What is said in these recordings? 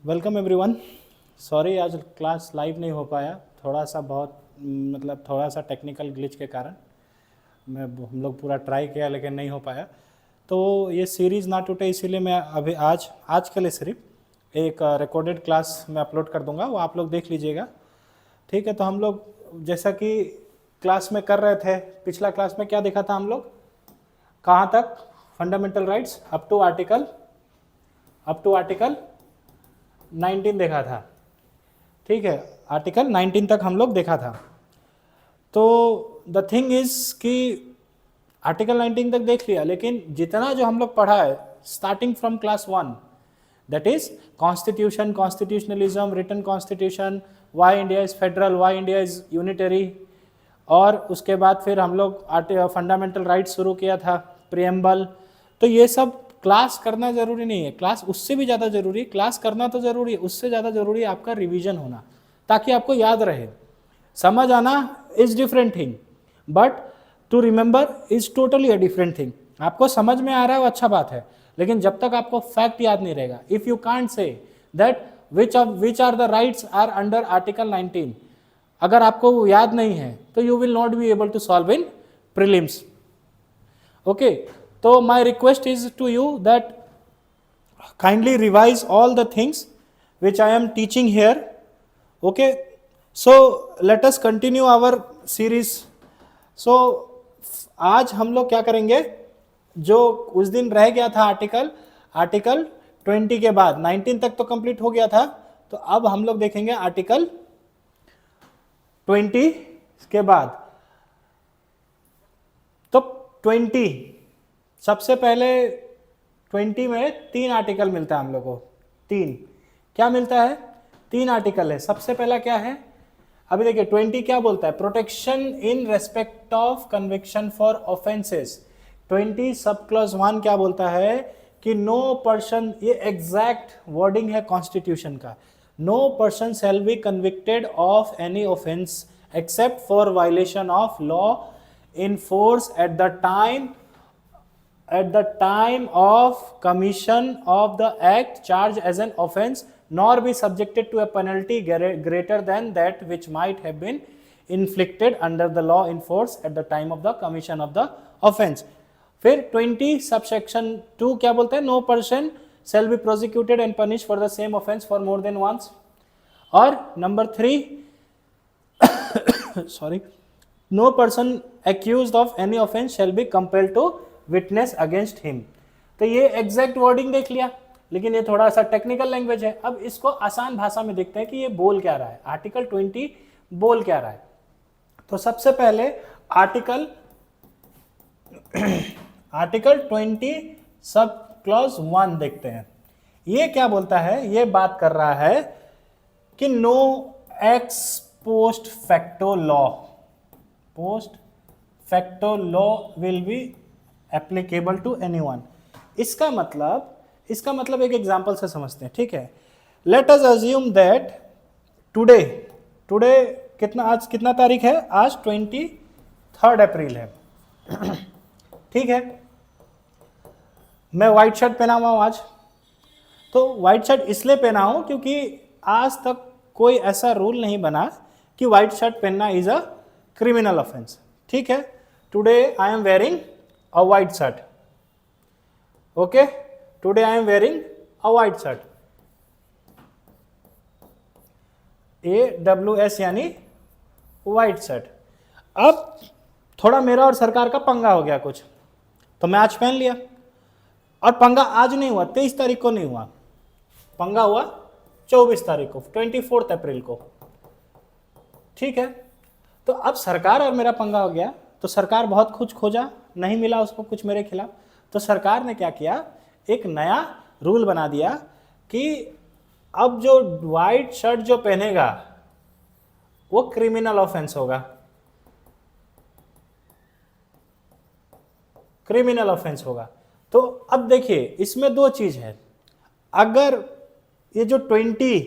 Welcome everyone. Sorry आज class live नहीं हो पाया, थोड़ा सा थोड़ा सा टेक्निकल ग्लिच के कारण हम लोग पूरा ट्राई किया लेकिन नहीं हो पाया। तो ये सीरीज़ ना टूटे इसीलिए मैं अभी आज के लिए सिर्फ एक रिकॉर्डेड क्लास में अपलोड कर दूंगा, वो आप लोग देख लीजिएगा। ठीक है, तो हम लोग जैसा कि क्लास में कर रहे थे, पिछला क्लास में क्या देखा था हम लोग, कहाँ तक fundamental rights up to article 19 देखा था। ठीक है, आर्टिकल 19 तक हम लोग देखा था। तो द थिंग इज कि आर्टिकल 19 तक देख लिया, लेकिन जितना जो हम लोग पढ़ा है starting from class 1, that is constitution, constitutionalism, written constitution, why India is federal, why India is unitary, और उसके बाद फिर हम लोग फंडामेंटल राइट्स शुरू किया था, प्रियम्बल। तो ये सब क्लास करना जरूरी नहीं है, क्लास उससे भी ज़्यादा जरूरी है। क्लास करना तो जरूरी है, उससे ज़्यादा जरूरी है आपका रिवीजन होना, ताकि आपको याद रहे। समझ आना is different thing, but to remember is totally a different thing. आपको समझ में आ रहा है वो अच्छा बात है, लेकिन जब तक आपको फैक्ट याद नहीं रहेगा, if you can't say that which are the rights are under article 19, अगर आपको वो याद नहीं है तो you will not be able to solve in prelims. Okay, तो my request is to you that kindly revise all the things which I am teaching here. Okay, so let us continue our series. So आज हम लोग क्या करेंगे, जो उस दिन रह गया था आर्टिकल 20 के बाद 19 तक तो कंप्लीट हो गया था, तो अब हम लोग देखेंगे आर्टिकल 20 के बाद। तो 20 सबसे पहले 20 में 3 आर्टिकल मिलता है हम लोग को। 3 क्या मिलता है? 3 आर्टिकल है। सबसे पहला क्या है, अभी देखिए 20 क्या बोलता है, protection in respect of conviction for offences. 20 sub clause 1 क्या बोलता है कि नो पर्सन, ये एग्जैक्ट वर्डिंग है कॉन्स्टिट्यूशन का, no person shall be convicted of any offence except for violation of law in force at the time of commission of the act charged as an offense, nor be subjected to a penalty greater than that which might have been inflicted under the law in force at the time of the commission of the offense. फिर 20 subsection 2 क्या बोलते हैं, no person shall be prosecuted and punished for the same offense for more than once. और number 3 sorry, no person accused of any offense shall be compelled to witness against him. तो ये exact wording देख लिया, लेकिन ये थोड़ा सा technical language है। अब इसको आसान भाषा में देखते हैं कि ये बोल क्या रहा है, आर्टिकल 20 बोल क्या रहा है। तो सबसे पहले आर्टिकल 20 सब क्लॉज 1 देखते हैं। ये क्या बोलता है, ये बात कर रहा है कि no ex post facto law will be applicable to anyone. इसका मतलब एक एग्जांपल से समझते हैं। ठीक है, let us assume that today आज कितना तारीख है, आज 23 अप्रैल है। ठीक है, मैं व्हाइट शर्ट पहना हुआ हूं आज। तो व्हाइट शर्ट इसलिए पहना हूं क्योंकि आज तक कोई ऐसा रूल नहीं बना कि व्हाइट शर्ट पहनना इज अ क्रिमिनल ऑफेंस। ठीक है, today I am wearing a white shirt. Okay, today I am wearing a white shirt. AWS यानी white shirt. अब थोड़ा मेरा और सरकार का पंगा हो गया कुछ, तो मैं आज पहन लिया। और पंगा आज नहीं हुआ, 23 तारीख को नहीं हुआ, पंगा हुआ 24 तारीख को, 24 अप्रैल को। ठीक है, तो अब सरकार और मेरा पंगा हो गया, तो सरकार बहुत कुछ खोजा, नहीं मिला उसको कुछ मेरे खिलाफ। तो सरकार ने क्या किया, एक नया रूल बना दिया कि अब जो व्हाइट शर्ट जो पहनेगा वो क्रिमिनल ऑफेंस होगा, तो अब देखिए इसमें 2 चीज है। अगर ये जो 20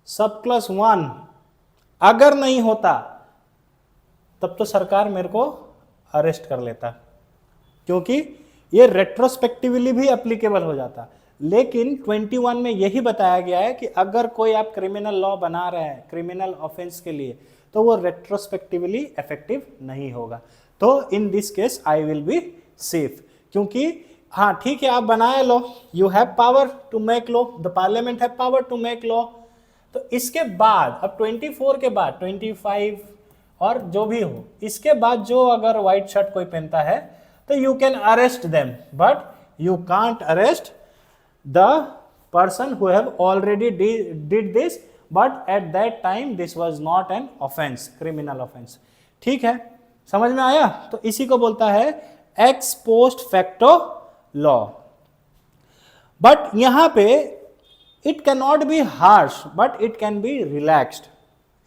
सब क्लास 1 अगर नहीं होता, तब तो सरकार मेरे को अरेस्ट कर लेता, क्योंकि ये रेट्रोस्पेक्टिवली भी एप्लीकेबल हो जाता। लेकिन 21 में यही बताया गया है कि अगर कोई आप क्रिमिनल लॉ बना रहे हैं क्रिमिनल ऑफेंस के लिए तो वो रेट्रोस्पेक्टिवली इफेक्टिव नहीं होगा। तो in this case I will be safe, क्योंकि हाँ ठीक है आप बनाए law, you have power to make law, the parliament have power to make law. तो इसके बाद अब 24 के बाद 25 और जो भी हो, इसके बाद जो अगर व्हाइट शर्ट कोई पहनता है तो you can arrest them, but you can't arrest the person who have already did this, but at that time this was not an offence, criminal offence. ठीक है, समझ में आया? तो इसी को बोलता है x post facto law. But यहां पे it cannot be harsh but it can be relaxed,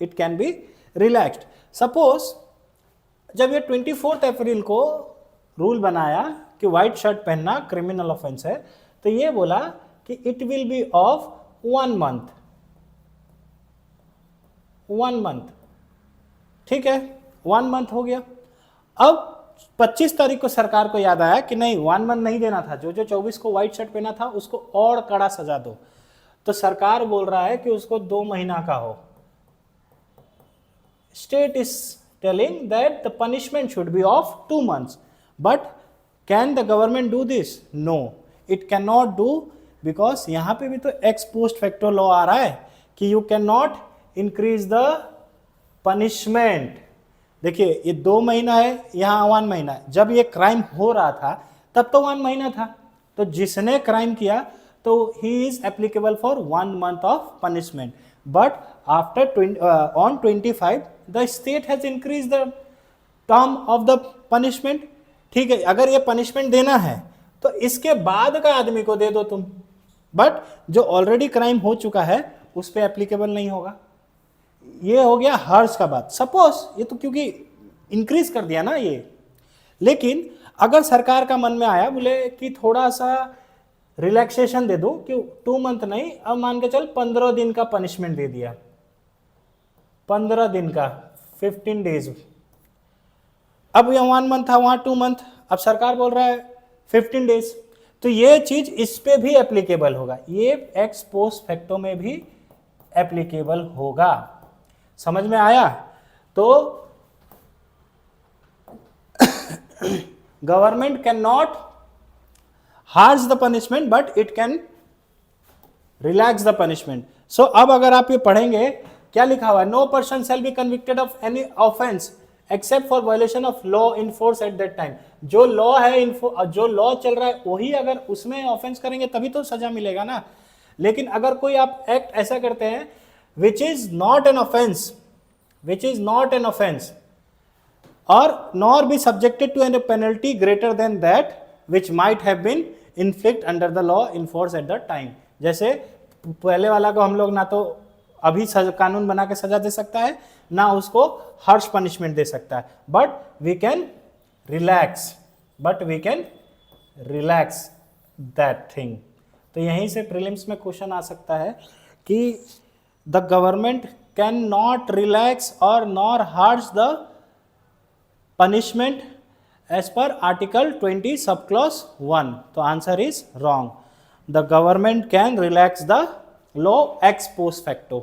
it can be relaxed। suppose जब ये 24 अप्रैल को रूल बनाया कि व्हाइट शर्ट पहनना क्रिमिनल ऑफेंस है, तो ये बोला कि it will be of 1 month, 1 month. ठीक है, 1 मंथ हो गया। अब 25 तारीख को सरकार को याद आया कि नहीं 1 मंथ नहीं देना था, जो जो 24 को व्हाइट शर्ट पहना था उसको और कड़ा सजा दो। तो सरकार बोल रहा है कि उसको 2 महीना का हो। State is telling that the punishment should be of 2 months, but can the government do this? No, it can not do, because यहां पे भी तो एक्स पोस्ट फैक्टो लॉ आ रहा है कि you can not increase the punishment. देखिए ये 2 महीना है, यहां 1 महीना है। जब ये क्राइम हो रहा था तब तो 1 महीना था, तो जिसने क्राइम किया तो he is applicable for 1 month of punishment, but after on 25 the state has increased the term of the punishment। ठीक है, अगर ये पनिशमेंट देना है तो इसके बाद का आदमी को दे दो तुम, बट जो ऑलरेडी क्राइम हो चुका है उस पर एप्लीकेबल नहीं होगा। ये हो गया हर्ष का बात। सपोज ये तो क्योंकि इंक्रीज कर दिया ना ये, लेकिन अगर सरकार का मन में आया बोले कि थोड़ा सा रिलैक्सेशन दे दो कि 2 मंथ नहीं, अब मान के चल 15 दिन का पनिशमेंट दे दिया, 15 दिन का 15 डेज। अब यहाँ 1 मंथ था, वहां 2 मंथ, अब सरकार बोल रहा है 15 डेज, तो ये चीज इस पे भी एप्लीकेबल होगा, ये एक्स पोस्ट फैक्टो में भी एप्लीकेबल होगा। समझ में आया? तो government can not harsh the punishment but it can relax the punishment. So अब अगर आप ये पढ़ेंगे क्या लिखा हुआ है, no person shall be convicted of any offence except for violation of law in force at that time. जो लॉ है जो लॉ चल रहा है वही अगर उसमें ऑफेंस करेंगे तभी तो सजा मिलेगा ना। लेकिन अगर कोई आप एक्ट ऐसा करते हैं which is not an offence, which is not an offence और nor be subjected to an penalty greater than that which might have been inflict under the law in force at the time। जैसे पहले वाला को हम लोग ना तो अभी कानून बना के सजा दे सकता है ना उसको हार्श पनिशमेंट दे सकता है, but we can relax that thing. तो यहीं से प्रीलिम्स में क्वेश्चन आ सकता है कि the government can not relax और nor harsh the punishment as per article 20 subclause 1। तो answer is wrong, the government can relax the law ex post facto.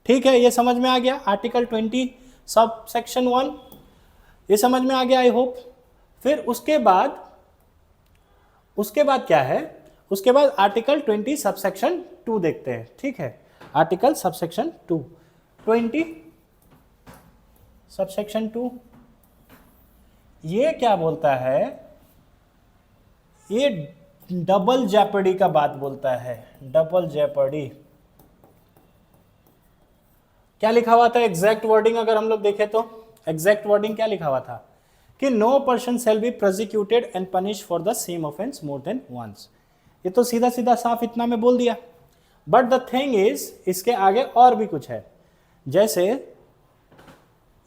ठीक है, ये समझ में आ गया आर्टिकल 20 सब सेक्शन 1, ये समझ में आ गया आई होप। फिर उसके बाद क्या है, उसके बाद आर्टिकल 20 सब सेक्शन 2 देखते हैं। ठीक है, article sub section 2 20 sub section 2 ये क्या बोलता है, ये डबल जेपर्डी का बात बोलता है। डबल जेपर्डी क्या लिखा हुआ था एग्जैक्ट वर्डिंग अगर हम लोग देखें तो एग्जैक्ट वर्डिंग क्या लिखा हुआ था कि no person shall be prosecuted and punish for the same offence more than once. ये तो सीधा सीधा साफ इतना में बोल दिया, बट द थिंग इज इसके आगे और भी कुछ है। जैसे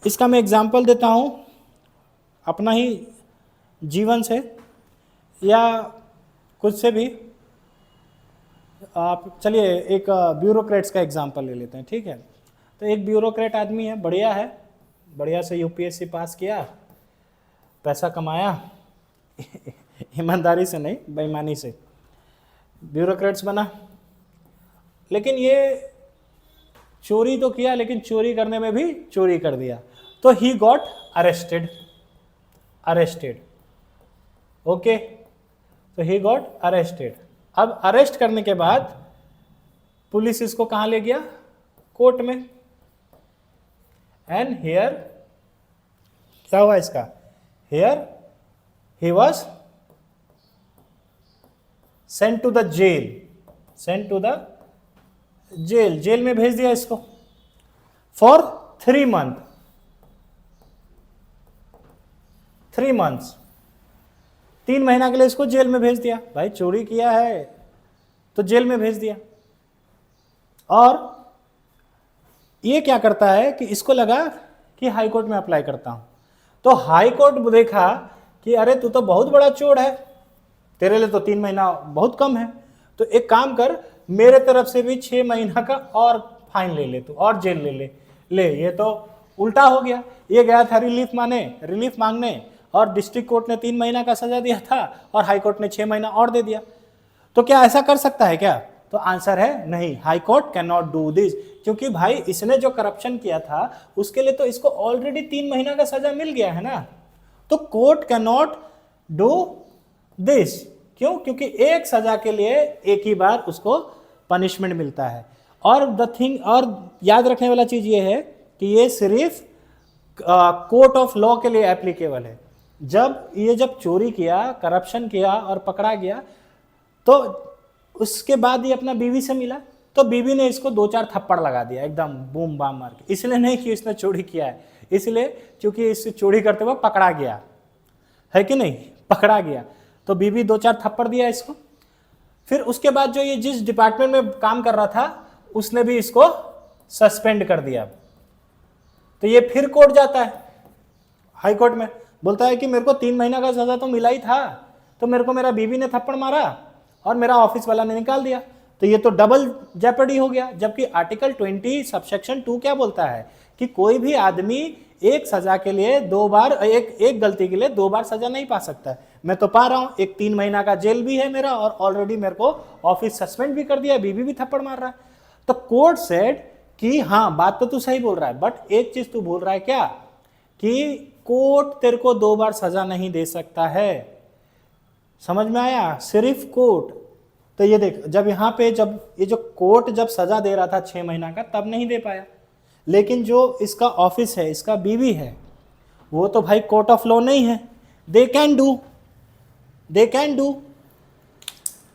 इसका मैं एग्जांपल देता हूं अपना ही जीवन से या कुछ से भी। आप चलिए एक ब्यूरोक्रेट्स का एग्जांपल ले लेते हैं। ठीक है, तो एक ब्यूरोक्रेट आदमी है, बढ़िया है, बढ़िया से यूपीएससी पास किया, पैसा कमाया ईमानदारी से नहीं बेईमानी से, ब्यूरोक्रेट्स बना। लेकिन ये चोरी तो किया, लेकिन चोरी करने में भी चोरी कर दिया, तो ही गॉट अरेस्टेड। ओके, तो ही गॉट अरेस्टेड। अब अरेस्ट करने के बाद पुलिस इसको कहां ले गया? कोर्ट में। एंड हियर क्या हुआ इसका? Here he was sent to the jail. Jail में भेज दिया इसको फॉर 3 मंथ। 3 मंथ्स, 3 महीना के लिए इसको जेल में भेज दिया। भाई चोरी किया है तो जेल में भेज दिया। और ये क्या करता है कि इसको लगा कि हाई कोर्ट में अप्लाई करता हूं, तो हाई कोर्ट देखा कि अरे तू तो बहुत बड़ा चोर है, तेरे लिए तो 3 महीना बहुत कम है, तो एक काम कर, मेरे तरफ से भी 6 महीना का और फाइन ले ले तू, और जेल ले। ये तो उल्टा हो गया। ये गया था रिलीफ मांगने, और डिस्ट्रिक्ट कोर्ट ने 3 महीना का सजा दिया था और हाई कोर्ट ने 6 महीना और दे दिया। तो क्या ऐसा कर सकता है क्या? तो आंसर है नहीं, high court can not do this, क्योंकि भाई इसने जो करप्शन किया था उसके लिए तो इसको ऑलरेडी 3 महीना का सजा मिल गया है ना। तो court can not do this. क्यों? क्योंकि एक सजा के लिए एक ही बार उसको पनिशमेंट मिलता है। और याद रखने वाला चीज ये है कि ये सिर्फ कोर्ट ऑफ लॉ के लिए एप्लीकेबल है। जब चोरी किया, करप्शन किया और पकड़ा गया, तो उसके बाद ये अपना बीवी से मिला, तो बीवी ने इसको 2-4 थप्पड़ लगा दिया एकदम बूम बाम मार के। इसलिए नहीं कि इसने चोरी किया है, इसलिए क्योंकि इस चोरी करते हुए पकड़ा गया है कि नहीं, पकड़ा गया, तो बीवी 2-4 थप्पड़ दिया इसको। फिर उसके बाद जो ये जिस डिपार्टमेंट में काम कर रहा था उसने भी इसको सस्पेंड कर दिया। तो ये फिर कोर्ट जाता है, हाई कोर्ट में, बोलता है कि मेरे को 3 महीना का सजा तो मिला ही था, तो मेरे को मेरा बीवी ने थप्पड़ मारा और मेरा ऑफिस वाला ने निकाल दिया, तो ये तो डबल जेपर्डी हो गया। जबकि आर्टिकल 20 सबसेक्शन 2 क्या बोलता है कि कोई भी आदमी एक सजा के लिए 2 बार, एक गलती के लिए 2 बार सजा नहीं पा सकता है। मैं तो पा रहा हूं, एक 3 महीना का जेल भी है मेरा, और ऑलरेडी मेरे को ऑफिस सस्पेंड भी कर दिया, बीवी भी थप्पड़ मार रहा है। तो कोर्ट सेड कि हाँ, बात तो तू सही बोल रहा है, बट एक चीज तू भूल रहा है क्या, कि कोर्ट तेरे को 2 बार सजा नहीं दे सकता है। समझ में आया? सिर्फ कोर्ट। तो ये देख, जब यहाँ पे जब ये जो कोर्ट जब सजा दे रहा था 6 महीना का, तब नहीं दे पाया, लेकिन जो इसका ऑफिस है, इसका बीवी है, वो तो भाई कोर्ट ऑफ लॉ नहीं है, दे कैन डू।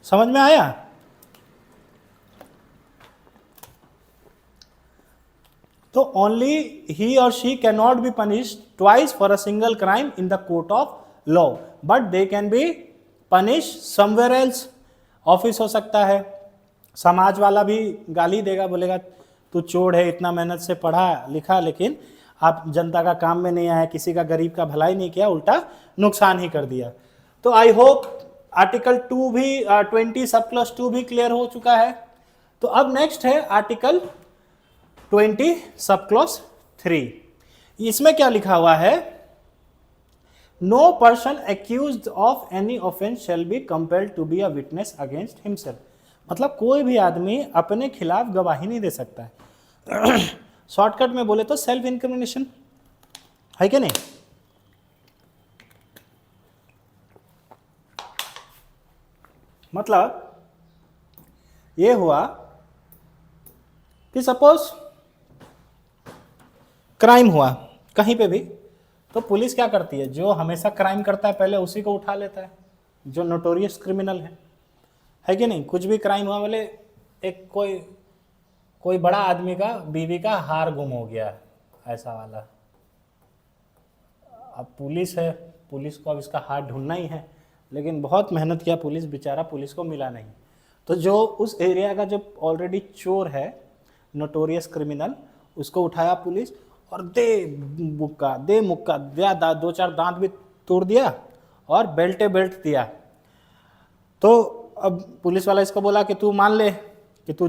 समझ में आया? तो ओनली ही और she can not be punished twice for a single crime in the court of law, but they can be punish somewhere else. Office हो सकता है, समाज वाला भी गाली देगा, बोलेगा तू चोर है, इतना मेहनत से पढ़ा लिखा, लेकिन आप जनता का काम में नहीं आया, किसी का गरीब का भलाई नहीं किया, उल्टा नुकसान ही कर दिया। तो आई होप आर्टिकल 2 भी 20 सब क्लॉज 2 भी क्लियर हो चुका है। तो अब नेक्स्ट है आर्टिकल 20 सब क्लॉज 3। इसमें क्या लिखा हुआ है? No person accused of any offence shall be compelled to be a witness against himself. मतलब कोई भी आदमी अपने खिलाफ गवाही नहीं दे सकता है। शॉर्टकट में बोले तो सेल्फ इंक्रिमिनेशन है कि नहीं? मतलब ये हुआ कि सपोज क्राइम हुआ कहीं पे भी, तो पुलिस क्या करती है? जो हमेशा क्राइम करता है पहले उसी को उठा लेता है, जो नोटोरियस क्रिमिनल है कि नहीं? कुछ भी क्राइम हुआ, बोले एक कोई बड़ा आदमी का बीवी का हार गुम हो गया, ऐसा वाला, अब पुलिस है, पुलिस को अब इसका हार ढूंढना ही है, लेकिन बहुत मेहनत किया पुलिस, बेचारा पुलिस को मिला नहीं, तो जो उस एरिया का जो ऑलरेडी चोर है, नोटोरियस क्रिमिनल, उसको उठाया पुलिस और दे मुक्का दिया, 2-4 दांत भी तोड़ दिया और बेल्ट दिया। तो अब पुलिस वाला इसको बोला कि तू मान ले कि तू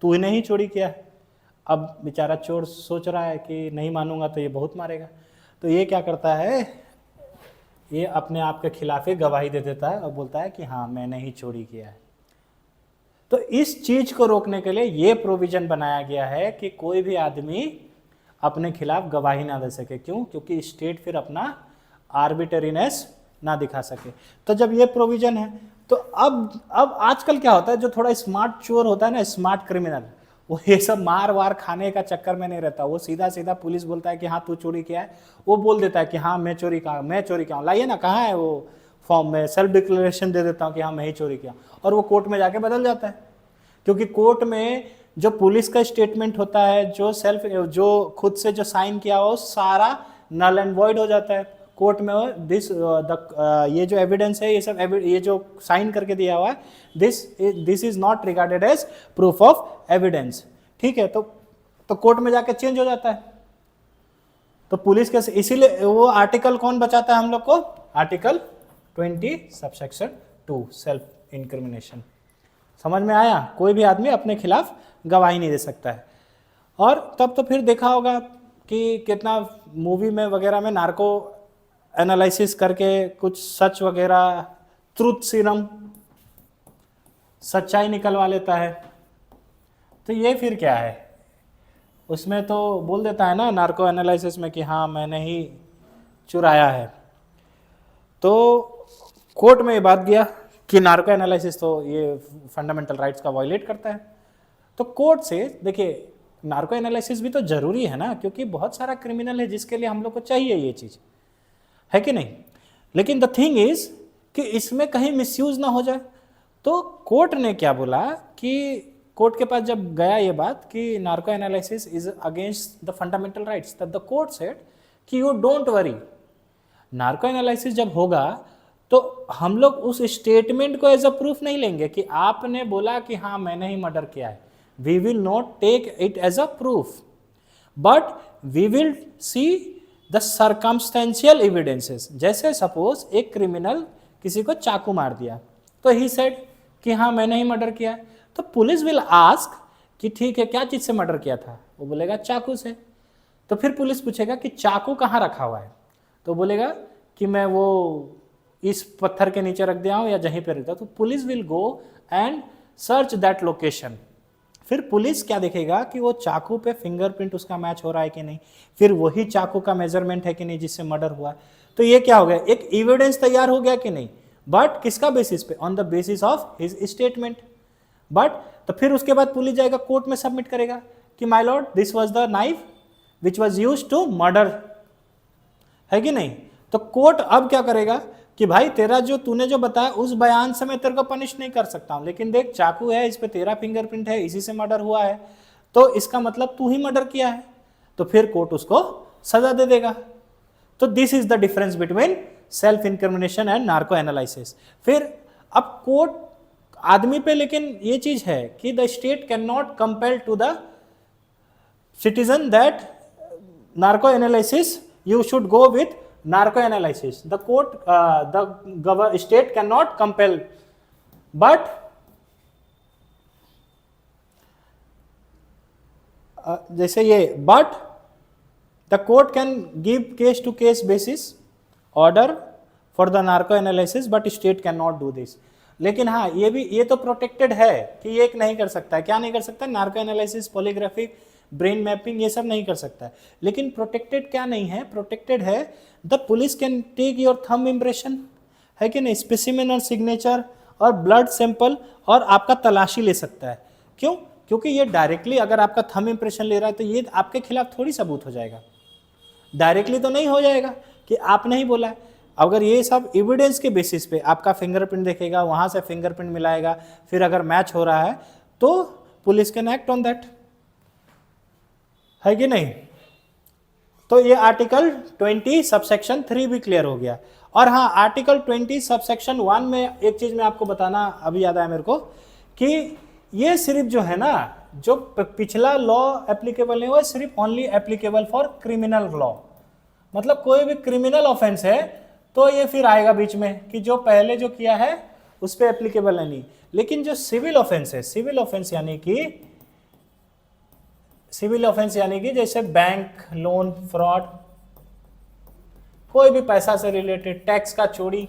ही नहीं चोरी किया। अब बेचारा चोर सोच रहा है कि नहीं मानूंगा तो ये बहुत मारेगा, तो ये क्या करता है, ये अपने आप के खिलाफ ही गवाही दे देता है और बोलता है कि हाँ मैंने ही चोरी किया है। तो इस चीज को रोकने के लिए ये प्रोविजन बनाया गया है कि कोई भी आदमी अपने खिलाफ गवाही ना दे सके। क्यों? क्योंकि स्टेट फिर अपना आर्बिटरीनेस ना दिखा सके। तो जब ये प्रोविजन है तो अब आजकल क्या होता है, जो थोड़ा स्मार्ट चोर होता है ना, स्मार्ट क्रिमिनल, वो ये सब मार वार खाने का चक्कर में नहीं रहता। वो सीधा सीधा पुलिस बोलता है कि हाँ तू चोरी किया है, वो बोल देता है कि हाँ मैं चोरी किया हूँ, लाइए ना कहाँ है वो फॉर्म में, सेल्फ डिक्लेरेशन दे देता हूँ कि हाँ मैं ही चोरी किया, और वो कोर्ट में जाके बदल जाता है। क्योंकि कोर्ट में जो पुलिस का स्टेटमेंट होता है, जो खुद से जो साइन किया हो, सारा नल एंड वॉइड हो जाता है कोर्ट में। ये जो एविडेंस है, ये जो साइन करके दिया हुआ है, this is not regarded as proof of evidence. ठीक है, तो कोर्ट में जाके चेंज हो जाता है। तो पुलिस के इसीलिए वो आर्टिकल कौन बचाता है हम लोग को? Article 20 subsection 2 self incrimination. समझ में आया? कोई भी आदमी अपने खिलाफ गवाही नहीं दे सकता है। और तब तो फिर देखा होगा कि कितना मूवी में वगैरह में नार्को एनालिसिस करके कुछ सच वगैरह, ट्रूथ सीरम, सच्चाई निकलवा लेता है। तो ये फिर क्या है? उसमें तो बोल देता है ना नार्को एनालिसिस में कि हाँ मैंने ही चुराया है। तो कोर्ट में ये बात गया कि नार्को एनालिसिस तो ये फंडामेंटल राइट्स का वायलेट करता है। तो कोर्ट से देखिए, नार्को एनालिसिस भी तो जरूरी है ना, क्योंकि बहुत सारा क्रिमिनल है जिसके लिए हम लोग को चाहिए ये चीज़, है कि नहीं? लेकिन द थिंग इज कि इसमें कहीं मिसयूज ना हो जाए। तो कोर्ट ने क्या बोला कि कोर्ट के पास जब गया ये बात कि narco analysis is against the fundamental rights, तब द कोर्ट सेड कि you don't worry, narco analysis जब होगा तो हम लोग उस स्टेटमेंट को एज अ प्रूफ नहीं लेंगे कि आपने बोला कि हाँ मैंने ही मर्डर किया है। We will not take it as a proof, but we will see the circumstantial evidences. जैसे सपोज एक क्रिमिनल किसी को चाकू मार दिया, तो ही सेड कि हाँ मैंने ही मर्डर किया। तो पुलिस विल आस्क कि ठीक है क्या चीज से मर्डर किया था? वो बोलेगा चाकू से। तो फिर पुलिस पूछेगा कि चाकू कहाँ रखा हुआ है? तो बोलेगा कि मैं वो इस पत्थर के नीचे रख दिया हूँ या जहीं पर रखता। तो police will go and search that location. फिर पुलिस क्या देखेगा कि वो चाकू पे फिंगरप्रिंट उसका मैच हो रहा है कि नहीं, फिर वही चाकू का मेजरमेंट है कि नहीं जिससे मर्डर हुआ। तो ये क्या हो गया? एक एविडेंस तैयार हो गया कि नहीं, बट किसका बेसिस पे? On the basis of his statement. But तो फिर उसके बाद पुलिस जाएगा कोर्ट में सबमिट करेगा कि my lord this was the knife which was used to murder, है कि नहीं? तो कोर्ट अब क्या करेगा कि भाई तेरा जो तूने जो बताया उस बयान से मैं तेरे को पनिश नहीं कर सकता हूं, लेकिन देख चाकू है, इस पे तेरा फिंगरप्रिंट है, इसी से मर्डर हुआ है, तो इसका मतलब तू ही मर्डर किया है। तो फिर कोर्ट उसको सजा दे देगा। तो this is the difference between self incrimination and narco analysis. फिर अब कोर्ट आदमी पे लेकिन ये चीज है कि the state can not compel to the citizen that narco analysis you should go with narco analysis. The court, the state cannot compel, but जैसे ये, but the court can give case to case basis order for the narco analysis, but state cannot do this. लेकिन हाँ ये तो protected है कि ये एक नहीं कर सकता है। क्या नहीं कर सकता? Narco analysis, polygraphic, brain mapping, ये सब नहीं कर सकता है। लेकिन प्रोटेक्टेड क्या नहीं है? प्रोटेक्टेड है the police can take your thumb impression, है कि नहीं, स्पेसिमेन और सिग्नेचर और ब्लड सैंपल, और आपका तलाशी ले सकता है। क्यों? क्योंकि ये डायरेक्टली अगर आपका थंब इम्प्रेशन ले रहा है तो ये आपके खिलाफ थोड़ी सबूत हो जाएगा, डायरेक्टली तो नहीं हो जाएगा कि आपने ही बोला है। अगर ये सब एविडेंस के बेसिस पे आपका फिंगरप्रिंट देखेगा, वहाँ से फिंगरप्रिंट मिलाएगा, फिर अगर मैच हो रहा है तो police can act on that, है कि नहीं? तो ये आर्टिकल 20 सबसेक्शन 3 भी क्लियर हो गया। और हाँ, आर्टिकल 20 सबसेक्शन 1 में एक चीज मैं आपको बताना अभी याद आया मेरे को कि ये सिर्फ जो है ना, जो पिछला लॉ एप्लीकेबल नहीं हुआ, सिर्फ only applicable for criminal law. मतलब कोई भी क्रिमिनल ऑफेंस है तो ये फिर आएगा बीच में कि जो पहले जो किया है उस पर एप्लीकेबल है नहीं। लेकिन जो सिविल ऑफेंस है, सिविल ऑफेंस यानी कि जैसे बैंक, लोन, फ्रॉड, कोई भी पैसा से रिलेटेड, टैक्स का चोरी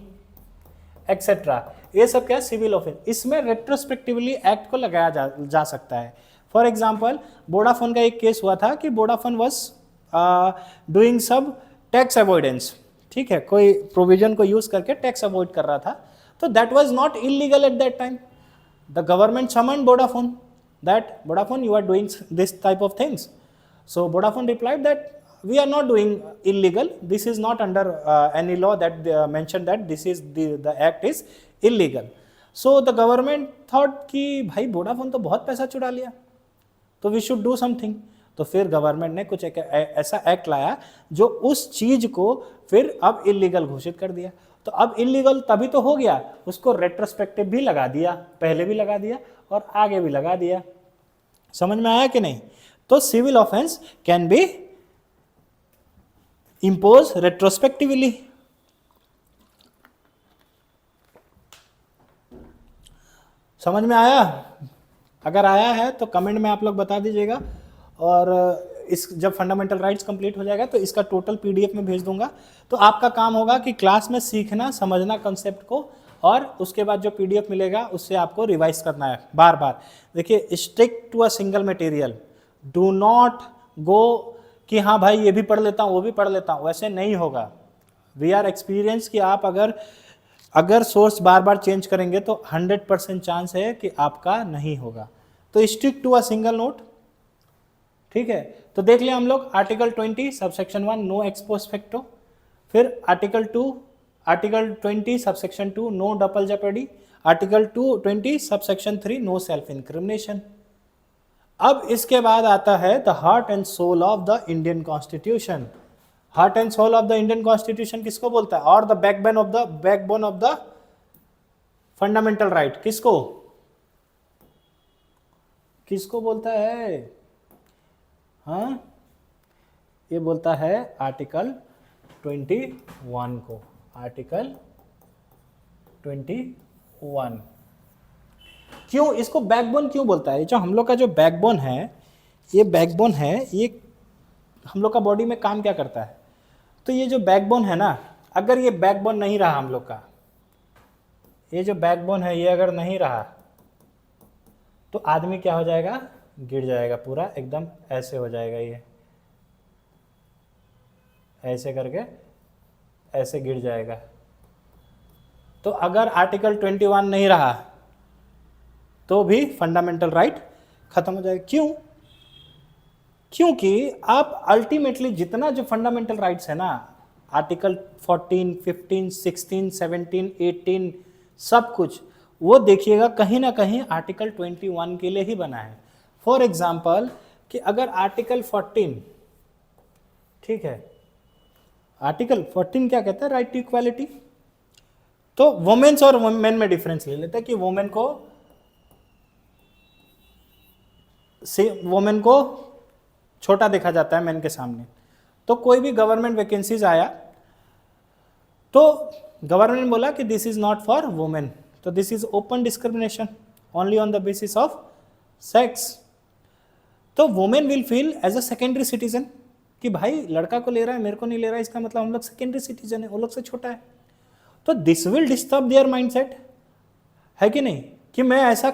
एक्सेट्रा, ये सब क्या है, सिविल ऑफेंस। इसमें रेट्रोस्पेक्टिवली एक्ट को लगाया जा सकता है। फॉर एग्जाम्पल वोडाफोन का एक केस हुआ था कि वोडाफोन वॉज डूइंग सब टैक्स अवॉइडेंस, ठीक है, कोई प्रोविजन को यूज करके टैक्स अवॉइड कर रहा था, तो that was not illegal at that time. The government summoned Vodafone that Vodafone you are doing this type of things. So Vodafone replied that we are not doing illegal, this is not under any law that mentioned that this is the act is illegal. So the government thought कि भाई Vodafone तो बहुत पैसा चुरा लिया, तो we should do something। तो फिर गवर्नमेंट ने कुछ एक ऐसा एक्ट लाया जो उस चीज को फिर अब इलीगल घोषित कर दिया। तो अब इलीगल तभी तो हो गया, उसको रेट्रोस्पेक्टिव भी लगा दिया, पहले भी लगा दिया और आगे भी लगा दिया। समझ में आया कि नहीं? तो civil offence can be impose retrospectively। समझ में आया? अगर आया है तो कमेंट में आप लोग बता दीजिएगा, और इस जब फंडामेंटल राइट्स कंप्लीट हो जाएगा तो इसका टोटल पीडीएफ में भेज दूंगा। तो आपका काम होगा कि क्लास में सीखना, समझना कंसेप्ट को, और उसके बाद जो पीडीएफ मिलेगा उससे आपको रिवाइज करना है बार बार। देखिए, stick to a single material, do not go कि हाँ भाई ये भी पढ़ लेता हूँ वो भी पढ़ लेता हूँ, वैसे नहीं होगा। वी आर एक्सपीरियंस कि आप अगर सोर्स बार बार चेंज करेंगे तो 100% चांस है कि आपका नहीं होगा। तो stick to a single note, ठीक है। तो देख लिया हम लोग article 20 subsection 1 no ex post facto, फिर article 20 subsection 2 no double jeopardy, article 20 subsection 3 no self incrimination. अब इसके बाद आता है the heart and soul of the Indian constitution. Heart and soul of the Indian constitution किसको बोलता है? और the backbone of the fundamental right किसको बोलता है? हाँ, ये बोलता है आर्टिकल 21 को। आर्टिकल 21 क्यों इसको बैकबोन क्यों बोलता है? जो हम लोग का जो बैकबोन है, ये बैकबोन है, ये हम लोग का बॉडी में काम क्या करता है? तो ये जो बैकबोन है ना, अगर ये बैकबोन नहीं रहा हम लोग का, ये जो बैकबोन है ये अगर नहीं रहा तो आदमी क्या हो जाएगा? गिर जाएगा पूरा, एकदम ऐसे हो जाएगा, ये ऐसे करके ऐसे गिर जाएगा। तो अगर आर्टिकल 21 नहीं रहा तो भी फंडामेंटल राइट खत्म हो जाएगा। क्यों? क्योंकि आप अल्टीमेटली जितना जो फंडामेंटल राइट्स है ना, आर्टिकल 14, 15, 16, 17, 18 सब कुछ, वो देखिएगा कहीं ना कहीं आर्टिकल 21 के लिए ही बना है। फॉर एग्जाम्पल कि अगर आर्टिकल 14, ठीक है, आर्टिकल 14 क्या कहता है? Right to equality. तो वुमेन्स और मेन में डिफरेंस ले लेते हैं कि वुमेन को छोटा देखा जाता है मेन के सामने। तो कोई भी गवर्नमेंट वैकेंसीज आया तो गवर्नमेंट बोला कि this is not for women, तो this is open discrimination only on the basis of sex. तो women will feel as a secondary citizen कि भाई लड़का को ले रहा है, मेरे को नहीं ले रहा है, इसका मतलब हम लोग सेकेंडरी सिटीजन है, वो लोग से छोटा है। तो this will disturb there mindset, है कि नहीं? कि मैं ऐसा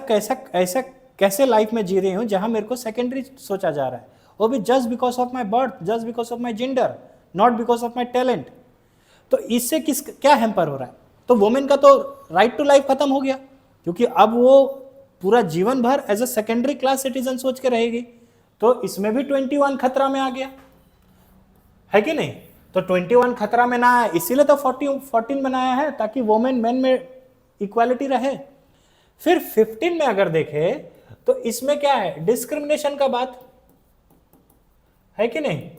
कैसे लाइफ में जी रही हूँ जहां मेरे को सेकेंडरी सोचा जा रहा है, वो भी just because of my birth, just because of my gender, not because of my talent. तो इससे क्या हैम्पर हो रहा है? तो वुमेन का तो राइट टू लाइफ खत्म हो गया, क्योंकि अब वो पूरा जीवन भर as a secondary class citizen सोच के रहेगी। तो इसमें भी 21 खतरा में आ गया, है कि नहीं? तो 21 खतरा में ना आए, इसीलिए तो 14 बनाया है, ताकि वुमेन मेन में इक्वालिटी रहे। फिर 15 में अगर देखे तो इसमें क्या है? डिस्क्रिमिनेशन का बात है कि नहीं?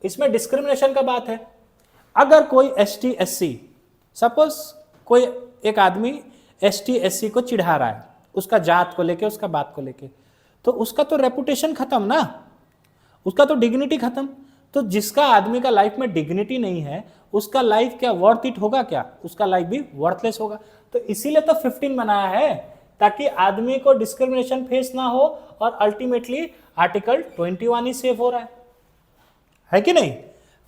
इसमें डिस्क्रिमिनेशन का बात है। अगर कोई ST SC, सपोज कोई एक आदमी ST SC को चिढ़ा रहा है, उसका जात को लेके, उसका बात को लेके, तो उसका तो रेपुटेशन खत्म ना, उसका तो डिग्निटी खत्म। तो जिसका आदमी का लाइफ में डिग्निटी नहीं है, उसका लाइफ क्या वर्थ इट होगा? क्या उसका लाइफ भी वर्थलेस होगा। तो इसीलिए तो 15 बनाया है, ताकि आदमी को डिस्क्रिमिनेशन फेस ना हो, और अल्टीमेटली आर्टिकल 21 ही सेव हो रहा है कि नहीं?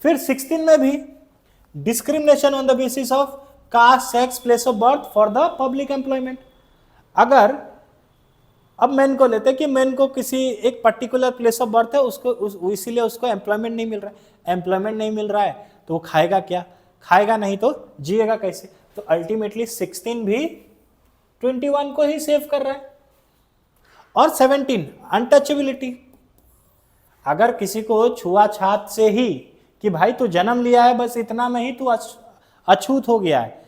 फिर 16 में भी discrimination on the basis of caste, sex, place of birth for the public employment. अगर अब मेन को लेते हैं कि मेन को किसी एक पर्टिकुलर प्लेस ऑफ बर्थ है, उसको इसीलिए उसको एम्प्लॉयमेंट नहीं मिल रहा है। एम्प्लॉयमेंट नहीं मिल रहा है तो वो खाएगा क्या? खाएगा नहीं तो जिएगा कैसे? तो अल्टीमेटली 16 भी 21 को ही सेव कर रहा है। और 17 अनटचेबिलिटी। अगर किसी को छुआछात से ही कि भाई तू जन्म लिया है बस इतना में ही तू अछूत हो गया है,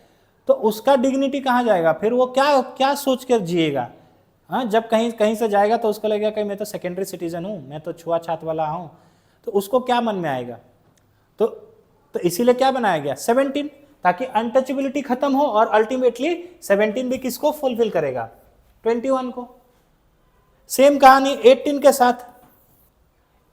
तो उसका डिग्निटी कहाँ जाएगा? फिर वो क्या क्या सोच कर जिएगा? हाँ, जब कहीं से जाएगा तो उसको लगेगा कि मैं तो सेकेंडरी सिटीजन हूँ, मैं तो छुआछात वाला हूँ, तो उसको क्या मन में आएगा? तो इसीलिए क्या बनाया गया 17, ताकि अनटचेबिलिटी खत्म हो। और अल्टीमेटली 17 भी किसको फुलफिल करेगा? 21 को। सेम कहानी 18 के साथ।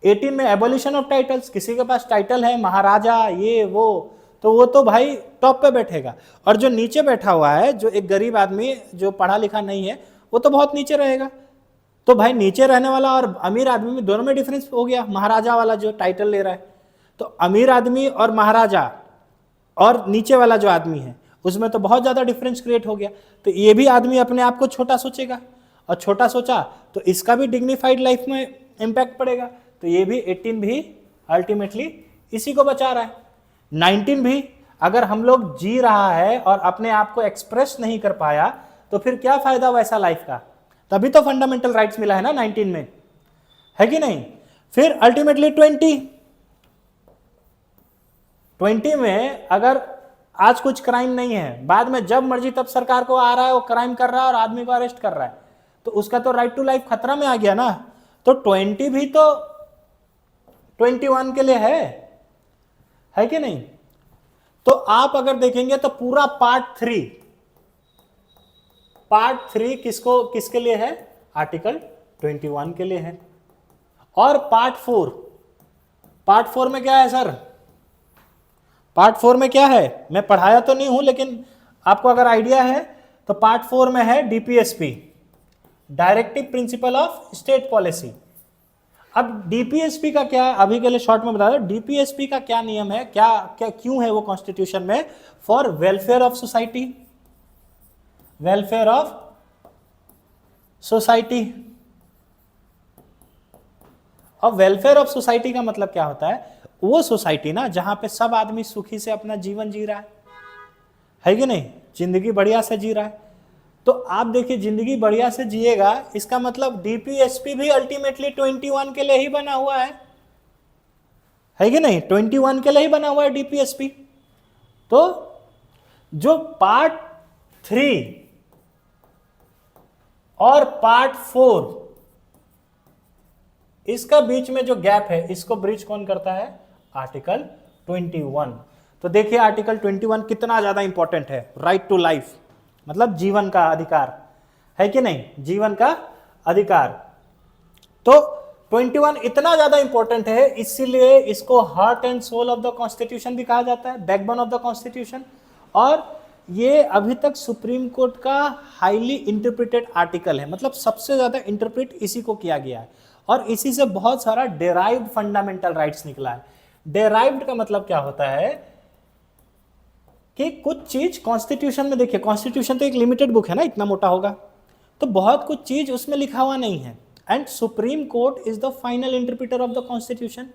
18 में एबोलिशन ऑफ टाइटल्स। किसी के पास टाइटल है महाराजा ये वो, तो वो तो भाई टॉप पे बैठेगा, और जो नीचे बैठा हुआ है, जो एक गरीब आदमी जो पढ़ा लिखा नहीं है, वो तो बहुत नीचे रहेगा। तो भाई नीचे रहने वाला और अमीर आदमी में दोनों में डिफरेंस हो गया। महाराजा वाला जो टाइटल ले रहा है, तो अमीर आदमी और महाराजा और नीचे वाला जो आदमी है उसमें तो बहुत ज्यादा डिफरेंस क्रिएट हो गया। तो ये भी आदमी अपने आप को छोटा सोचेगा, और छोटा सोचा तो इसका भी डिग्निफाइड लाइफ में इंपैक्ट पड़ेगा। तो ये भी 18 भी अल्टीमेटली इसी को बचा रहा है। 19 भी अगर हम लोग जी रहा है और अपने आप को एक्सप्रेस नहीं कर पाया तो फिर क्या फायदा वैसा लाइफ का? तभी तो फंडामेंटल राइट्स मिला है ना 19 में, है कि नहीं? फिर अल्टीमेटली 20 में अगर आज कुछ क्राइम नहीं है, बाद में जब मर्जी तब सरकार को आ रहा है वो क्राइम कर रहा है और आदमी को अरेस्ट कर रहा है, तो उसका तो राइट टू लाइफ खतरा में आ गया ना। तो 20 भी तो 21 के लिए है कि नहीं? तो आप अगर देखेंगे तो पूरा पार्ट 3 किसके लिए है? आर्टिकल 21 के लिए है। और पार्ट 4 में क्या है सर? पार्ट 4 में क्या है? मैं पढ़ाया तो नहीं हूं, लेकिन आपको अगर आइडिया है तो पार्ट 4 में है DPSP, directive principle of state policy. अब डीपीएसपी का क्या, अभी के लिए शॉर्ट में बता दो, डीपीएसपी का क्या नियम है, क्यों है वो कॉन्स्टिट्यूशन में? For welfare of society. Welfare of society. अब वेलफेयर ऑफ सोसाइटी का मतलब क्या होता है? वो सोसाइटी ना जहां पे सब आदमी सुखी से अपना जीवन जी रहा है कि नहीं? जिंदगी बढ़िया से जी रहा है। तो आप देखिए, जिंदगी बढ़िया से जिएगा, इसका मतलब डीपीएसपी भी अल्टीमेटली 21 के लिए ही बना हुआ है कि नहीं? 21 के लिए ही बना हुआ है डीपीएसपी। तो जो पार्ट 3 और पार्ट 4, इसका बीच में जो गैप है, इसको ब्रिज कौन करता है? आर्टिकल 21। तो देखिए आर्टिकल 21 कितना ज्यादा इंपॉर्टेंट है। राइट टू लाइफ मतलब जीवन का अधिकार, है कि नहीं? जीवन का अधिकार। तो 21 इतना ज्यादा इंपॉर्टेंट है, इसीलिए इसको heart and soul of the constitution भी कहा जाता है, बैकबोन ऑफ द कॉन्स्टिट्यूशन। और ये अभी तक सुप्रीम कोर्ट का हाईली इंटरप्रिटेड आर्टिकल है, मतलब सबसे ज्यादा इंटरप्रेट इसी को किया गया है, और इसी से बहुत सारा डेराइव्ड फंडामेंटल राइट्स निकला है। डेराइव्ड का मतलब क्या होता है कि कुछ चीज कॉन्स्टिट्यूशन में, देखिए कॉन्स्टिट्यूशन तो एक लिमिटेड बुक है ना, इतना मोटा होगा, तो बहुत कुछ चीज उसमें लिखा हुआ नहीं है। And supreme court is the final interpreter of the constitution.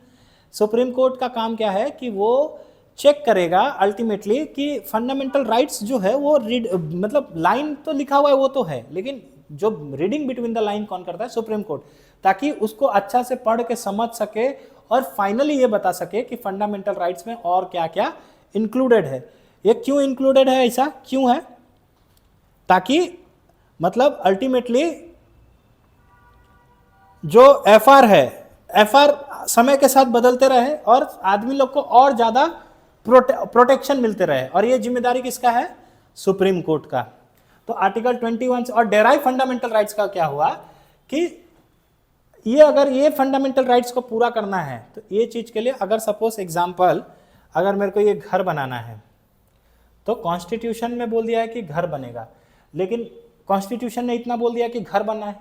Supreme court का काम क्या है कि वो चेक करेगा अल्टीमेटली कि फंडामेंटल राइट्स जो है वो मतलब लाइन तो लिखा हुआ है वो तो है, लेकिन जो रीडिंग बिटवीन द लाइन कौन करता है? सुप्रीम कोर्ट, ताकि उसको अच्छा से पढ़ के समझ सके और फाइनली ये बता सके कि फंडामेंटल राइट्स में और क्या क्या इंक्लूडेड है। ये क्यों इंक्लूडेड है, ऐसा क्यों है? ताकि मतलब अल्टीमेटली जो एफआर है, एफआर समय के साथ बदलते रहे और आदमी लोग को और ज्यादा प्रोटेक्शन मिलते रहे, और ये जिम्मेदारी किसका है? सुप्रीम कोर्ट का। तो आर्टिकल 21 और डेराइव फंडामेंटल राइट्स का क्या हुआ कि ये अगर ये फंडामेंटल राइट्स को पूरा करना है तो ये चीज के लिए, अगर सपोज एग्जांपल, अगर मेरे को ये घर बनाना है तो कॉन्स्टिट्यूशन में बोल दिया है कि घर बनेगा, लेकिन कॉन्स्टिट्यूशन ने इतना बोल दिया कि घर बनना है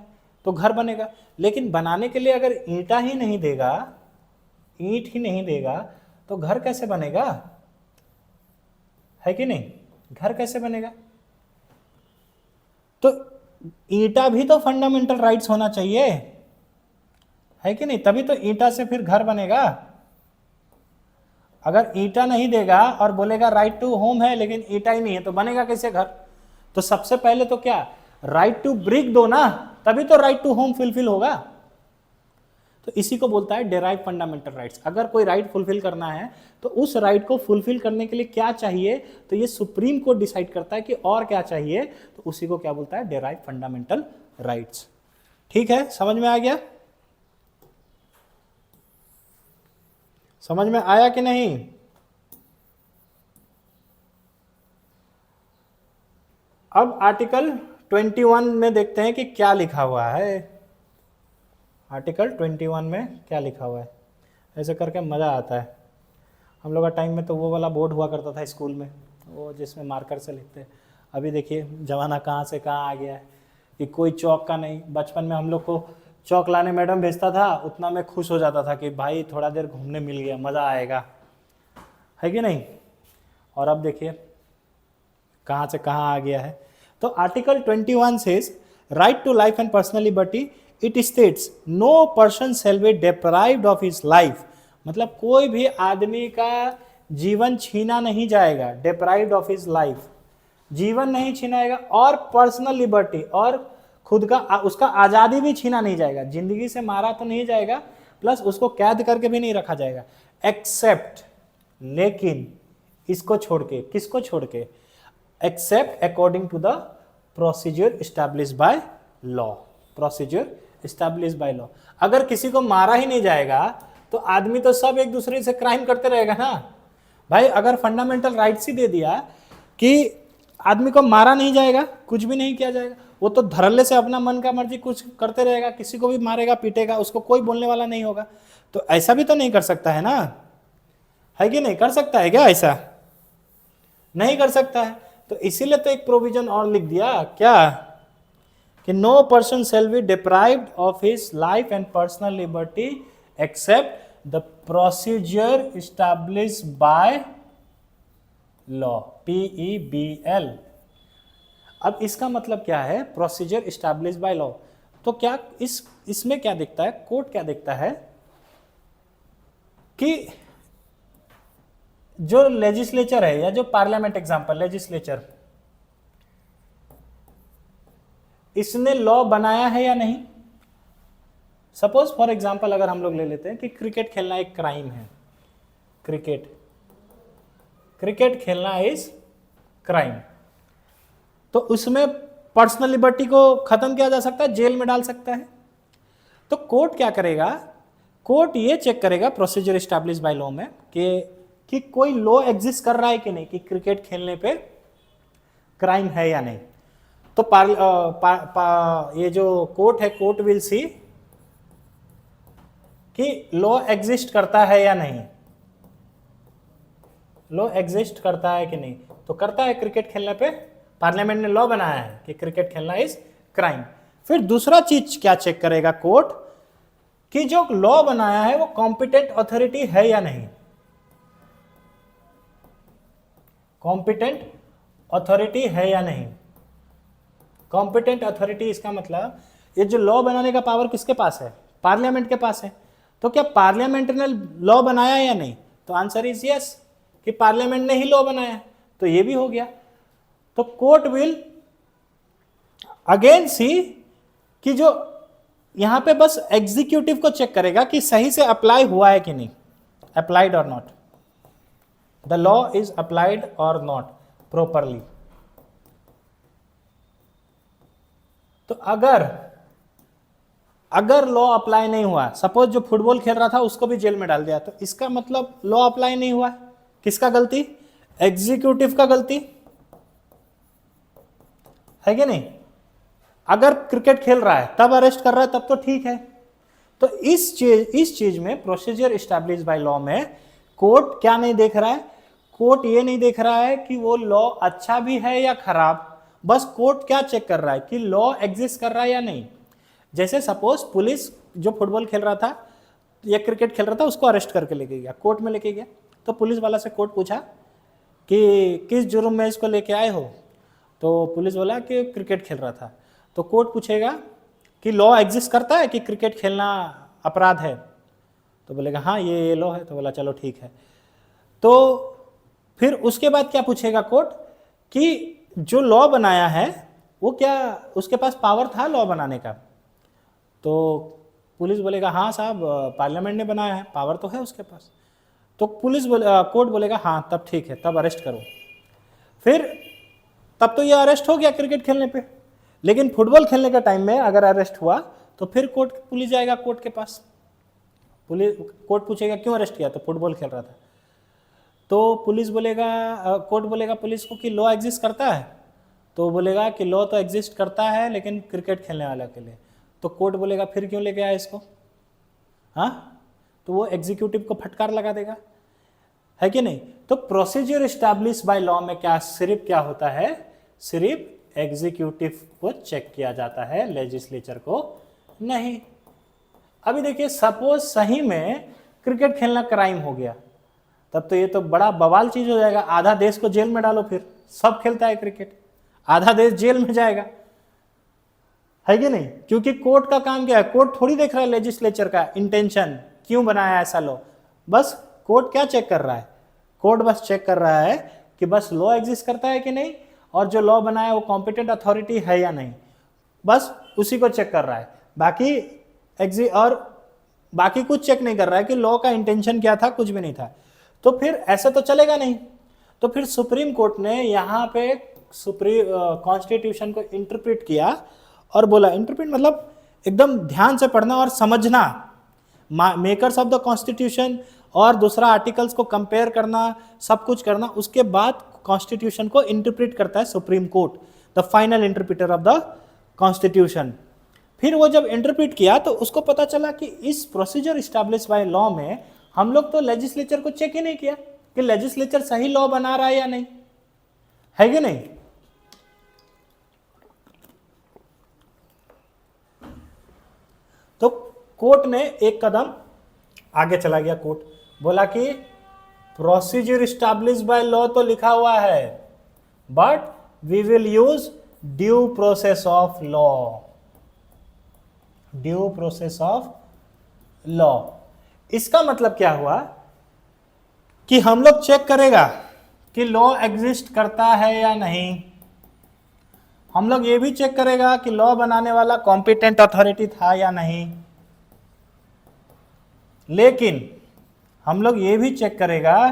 तो घर बनेगा, लेकिन बनाने के लिए अगर ईंट ही नहीं देगा तो घर कैसे बनेगा? है कि नहीं? घर कैसे बनेगा? तो ईंटा भी तो फंडामेंटल राइट्स होना चाहिए, है कि नहीं? तभी तो ईंटा से फिर घर बनेगा। अगर ईंटा नहीं देगा और बोलेगा राइट टू होम है लेकिन ईंटा ही नहीं है, तो बनेगा कैसे घर? तो सबसे पहले तो क्या, राइट टू ब्रिक दो ना, तभी तो राइट टू होम फुलफिल होगा। तो इसी को बोलता है डेराइव फंडामेंटल राइट्स। अगर कोई राइट फुलफिल करना है तो उस राइट को फुलफिल करने के लिए क्या चाहिए, तो ये सुप्रीम कोर्ट डिसाइड करता है कि और क्या चाहिए, तो उसी को क्या बोलता है, डेराइव फंडामेंटल राइट्स। ठीक है, समझ में आ गया? समझ में आया कि नहीं? अब आर्टिकल 21 में देखते हैं कि क्या लिखा हुआ है। आर्टिकल 21 में क्या लिखा हुआ है, ऐसे करके मज़ा आता है। हम लोग का टाइम में तो वो वाला बोर्ड हुआ करता था स्कूल में, वो जिसमें मार्कर से लिखते। अभी देखिए ज़माना कहाँ से कहाँ आ गया है कि कोई चौक का नहीं। बचपन में हम लोग को चौक लाने मैडम भेजता था, उतना मैं खुश हो जाता था कि भाई थोड़ा देर घूमने मिल गया, मज़ा आएगा, है कि नहीं? और अब देखिए कहाँ से कहाँ आ गया है। तो article 21 says right to life and personal liberty, it states no person shall be deprived of his life, मतलब कोई भी आदमी का जीवन छीना नहीं जाएगा, डिप्राइव्ड ऑफ हिज लाइफ, जीवन नहीं छीनाएगा, और पर्सनल लिबर्टी, और खुद का उसका आज़ादी भी छीना नहीं जाएगा, जिंदगी से मारा तो नहीं जाएगा, प्लस उसको कैद करके भी नहीं रखा जाएगा, एक्सेप्ट, लेकिन इसको छोड़ के, किसको छोड़ के, except according to the procedure establish by law, procedure establish by law. अगर किसी को मारा ही नहीं जाएगा तो आदमी तो सब एक दूसरे से क्राइम करते रहेगा ना भाई। अगर फंडामेंटल राइट्स ही दे दिया कि आदमी को मारा नहीं जाएगा, कुछ भी नहीं किया जाएगा, वो तो धड़ल्ले से अपना मन का मर्जी कुछ करते रहेगा, किसी को भी मारेगा पीटेगा, उसको कोई बोलने वाला नहीं होगा। तो ऐसा भी तो नहीं कर सकता है ना, है कि नहीं? कर सकता है क्या ऐसा? नहीं कर सकता है। तो इसीलिए तो एक प्रोविजन और लिख दिया, क्या, कि no person shall be deprived of his life and personal liberty except the procedure established by law, PEBL। अब इसका मतलब क्या है, प्रोसीजर एस्टैब्लिश्ड बाय लॉ? तो क्या इसमें क्या दिखता है, कोर्ट क्या दिखता है कि जो लेजिस्लेचर है या जो पार्लियामेंट, एग्जांपल लेजिस्लेचर, इसने लॉ बनाया है या नहीं। सपोज फॉर एग्जांपल अगर हम लोग ले लेते हैं कि क्रिकेट खेलना एक क्राइम है, क्रिकेट खेलना इज क्राइम, तो उसमें पर्सनल लिबर्टी को खत्म किया जा सकता है, जेल में डाल सकता है। तो कोर्ट क्या करेगा, कोर्ट ये चेक करेगा प्रोसीजर एस्टैब्लिश बाय लॉ में कि कोई लॉ एग्जिस्ट कर रहा है कि नहीं, कि क्रिकेट खेलने पे क्राइम है या नहीं। तो ये जो कोर्ट है, कोर्ट विल सी कि लॉ एग्जिस्ट करता है या नहीं, लॉ एग्जिस्ट करता है कि नहीं। तो करता है, क्रिकेट खेलने पे पार्लियामेंट ने लॉ बनाया है कि क्रिकेट खेलना इज क्राइम। फिर दूसरा चीज क्या चेक करेगा कोर्ट, कि जो लॉ बनाया है वो कॉम्पिटेंट अथॉरिटी है या नहीं, कॉम्पिटेंट अथॉरिटी है या नहीं। कॉम्पिटेंट अथॉरिटी इसका मतलब ये जो लॉ बनाने का पावर किसके पास है, पार्लियामेंट के पास है। तो क्या पार्लियामेंट ने लॉ बनाया या नहीं, तो आंसर इज यस, कि पार्लियामेंट ने ही लॉ बनाया, तो ये भी हो गया। तो कोर्ट विल अगेन सी कि जो यहां पे बस एग्जीक्यूटिव को चेक करेगा कि सही से अप्लाई हुआ है कि नहीं, अप्लाइड और not, the law is applied और नॉट प्रॉपरली। तो अगर लॉ अप्लाई नहीं हुआ, सपोज जो फुटबॉल खेल रहा था उसको भी जेल में डाल दिया, तो इसका मतलब लॉ अप्लाई नहीं हुआ। किसका गलती, एग्जीक्यूटिव का गलती, है कि नहीं। अगर क्रिकेट खेल रहा है तब अरेस्ट कर रहा है तब तो ठीक है। तो इस चीज में प्रोसीजर एस्टैब्लिश बाय लॉ में कोर्ट क्या नहीं देख रहा है, कोर्ट ये नहीं देख रहा है कि वो लॉ अच्छा भी है या खराब, बस कोर्ट क्या चेक कर रहा है कि लॉ एग्जिस्ट कर रहा है या नहीं। जैसे सपोज पुलिस जो फुटबॉल खेल रहा था या क्रिकेट खेल रहा था उसको अरेस्ट करके लेके गया, कोर्ट में लेके गया, तो पुलिस वाला से कोर्ट पूछा कि किस जुर्म में इसको लेके आए हो? तो पुलिस बोला कि क्रिकेट खेल रहा था। तो कोर्ट पूछेगा कि लॉ एग्जिस्ट करता है कि क्रिकेट खेलना अपराध है? तो बोलेगा हाँ ये लॉ है। तो बोला चलो ठीक है। तो फिर उसके बाद क्या पूछेगा कोर्ट कि जो लॉ बनाया है वो क्या उसके पास पावर था लॉ बनाने का? तो पुलिस बोलेगा हाँ साहब पार्लियामेंट ने बनाया है, पावर तो है उसके पास। तो कोर्ट बोलेगा हाँ तब ठीक है, तब अरेस्ट करो। फिर तब तो ये अरेस्ट हो गया क्रिकेट खेलने पे, लेकिन फुटबॉल खेलने के टाइम में अगर अरेस्ट हुआ तो फिर पुलिस जाएगा कोर्ट के पास। कोर्ट पूछेगा क्यों अरेस्ट किया? तो फुटबॉल खेल रहा था। तो कोर्ट बोलेगा पुलिस को कि लॉ एग्जिस्ट करता है? तो बोलेगा कि लॉ तो एग्जिस्ट करता है लेकिन क्रिकेट खेलने वाला के लिए। तो कोर्ट बोलेगा फिर क्यों लेके आया इसको? हाँ, तो वो एग्जीक्यूटिव को फटकार लगा देगा, है कि नहीं? तो प्रोसीजर एस्टैब्लिश बाय लॉ में सिर्फ क्या होता है? सिर्फ एग्जीक्यूटिव को चेक किया जाता है, लेजिस्लेचर को नहीं। अभी देखिए सपोज सही में क्रिकेट खेलना क्राइम हो गया, तब तो ये तो बड़ा बवाल चीज हो जाएगा। आधा देश को जेल में डालो, फिर सब खेलता है क्रिकेट, आधा देश जेल में जाएगा, है कि नहीं? क्योंकि कोर्ट का काम क्या है? कोर्ट थोड़ी देख रहा है लेजिस्लेचर का इंटेंशन, क्यों बनाया ऐसा लॉ। बस कोर्ट क्या चेक कर रहा है? कोर्ट बस चेक कर रहा है कि बस लॉ एग्जिस्ट करता है कि नहीं, और जो लॉ बनाया वो कॉम्पिटेंट अथॉरिटी है या नहीं, बस उसी को चेक कर रहा है। बाकी कुछ चेक नहीं कर रहा है कि लॉ का इंटेंशन क्या था, कुछ भी नहीं था। तो फिर ऐसा तो चलेगा नहीं। तो फिर सुप्रीम कोर्ट ने यहाँ पे कॉन्स्टिट्यूशन को इंटरप्रेट किया और बोला, इंटरप्रेट मतलब एकदम ध्यान से पढ़ना और समझना, मेकर्स ऑफ द कॉन्स्टिट्यूशन और दूसरा आर्टिकल्स को कंपेयर करना, सब कुछ करना, उसके बाद कॉन्स्टिट्यूशन को इंटरप्रेट करता है supreme court, the final interpreter of the constitution. फिर वो जब इंटरप्रेट किया तो उसको पता चला कि इस प्रोसीजर इस्टेब्लिश बाय लॉ में हम लोग तो लेजिस्लेचर को चेक ही नहीं किया कि लेजिस्लेचर सही लॉ बना रहा है या नहीं, है कि नहीं? तो कोर्ट ने एक कदम आगे चला गया। कोर्ट बोला कि प्रोसीजर इस्टेब्लिश बाय लॉ तो लिखा हुआ है, but we will use due process of law. Due process of law, इसका मतलब क्या हुआ कि हम लोग चेक करेगा कि लॉ एग्जिस्ट करता है या नहीं। हम लोग ये भी चेक करेगा कि लॉ बनाने वाला कॉम्पिटेंट अथॉरिटी था या नहीं। लेकिन हम लोग ये भी चेक करेगा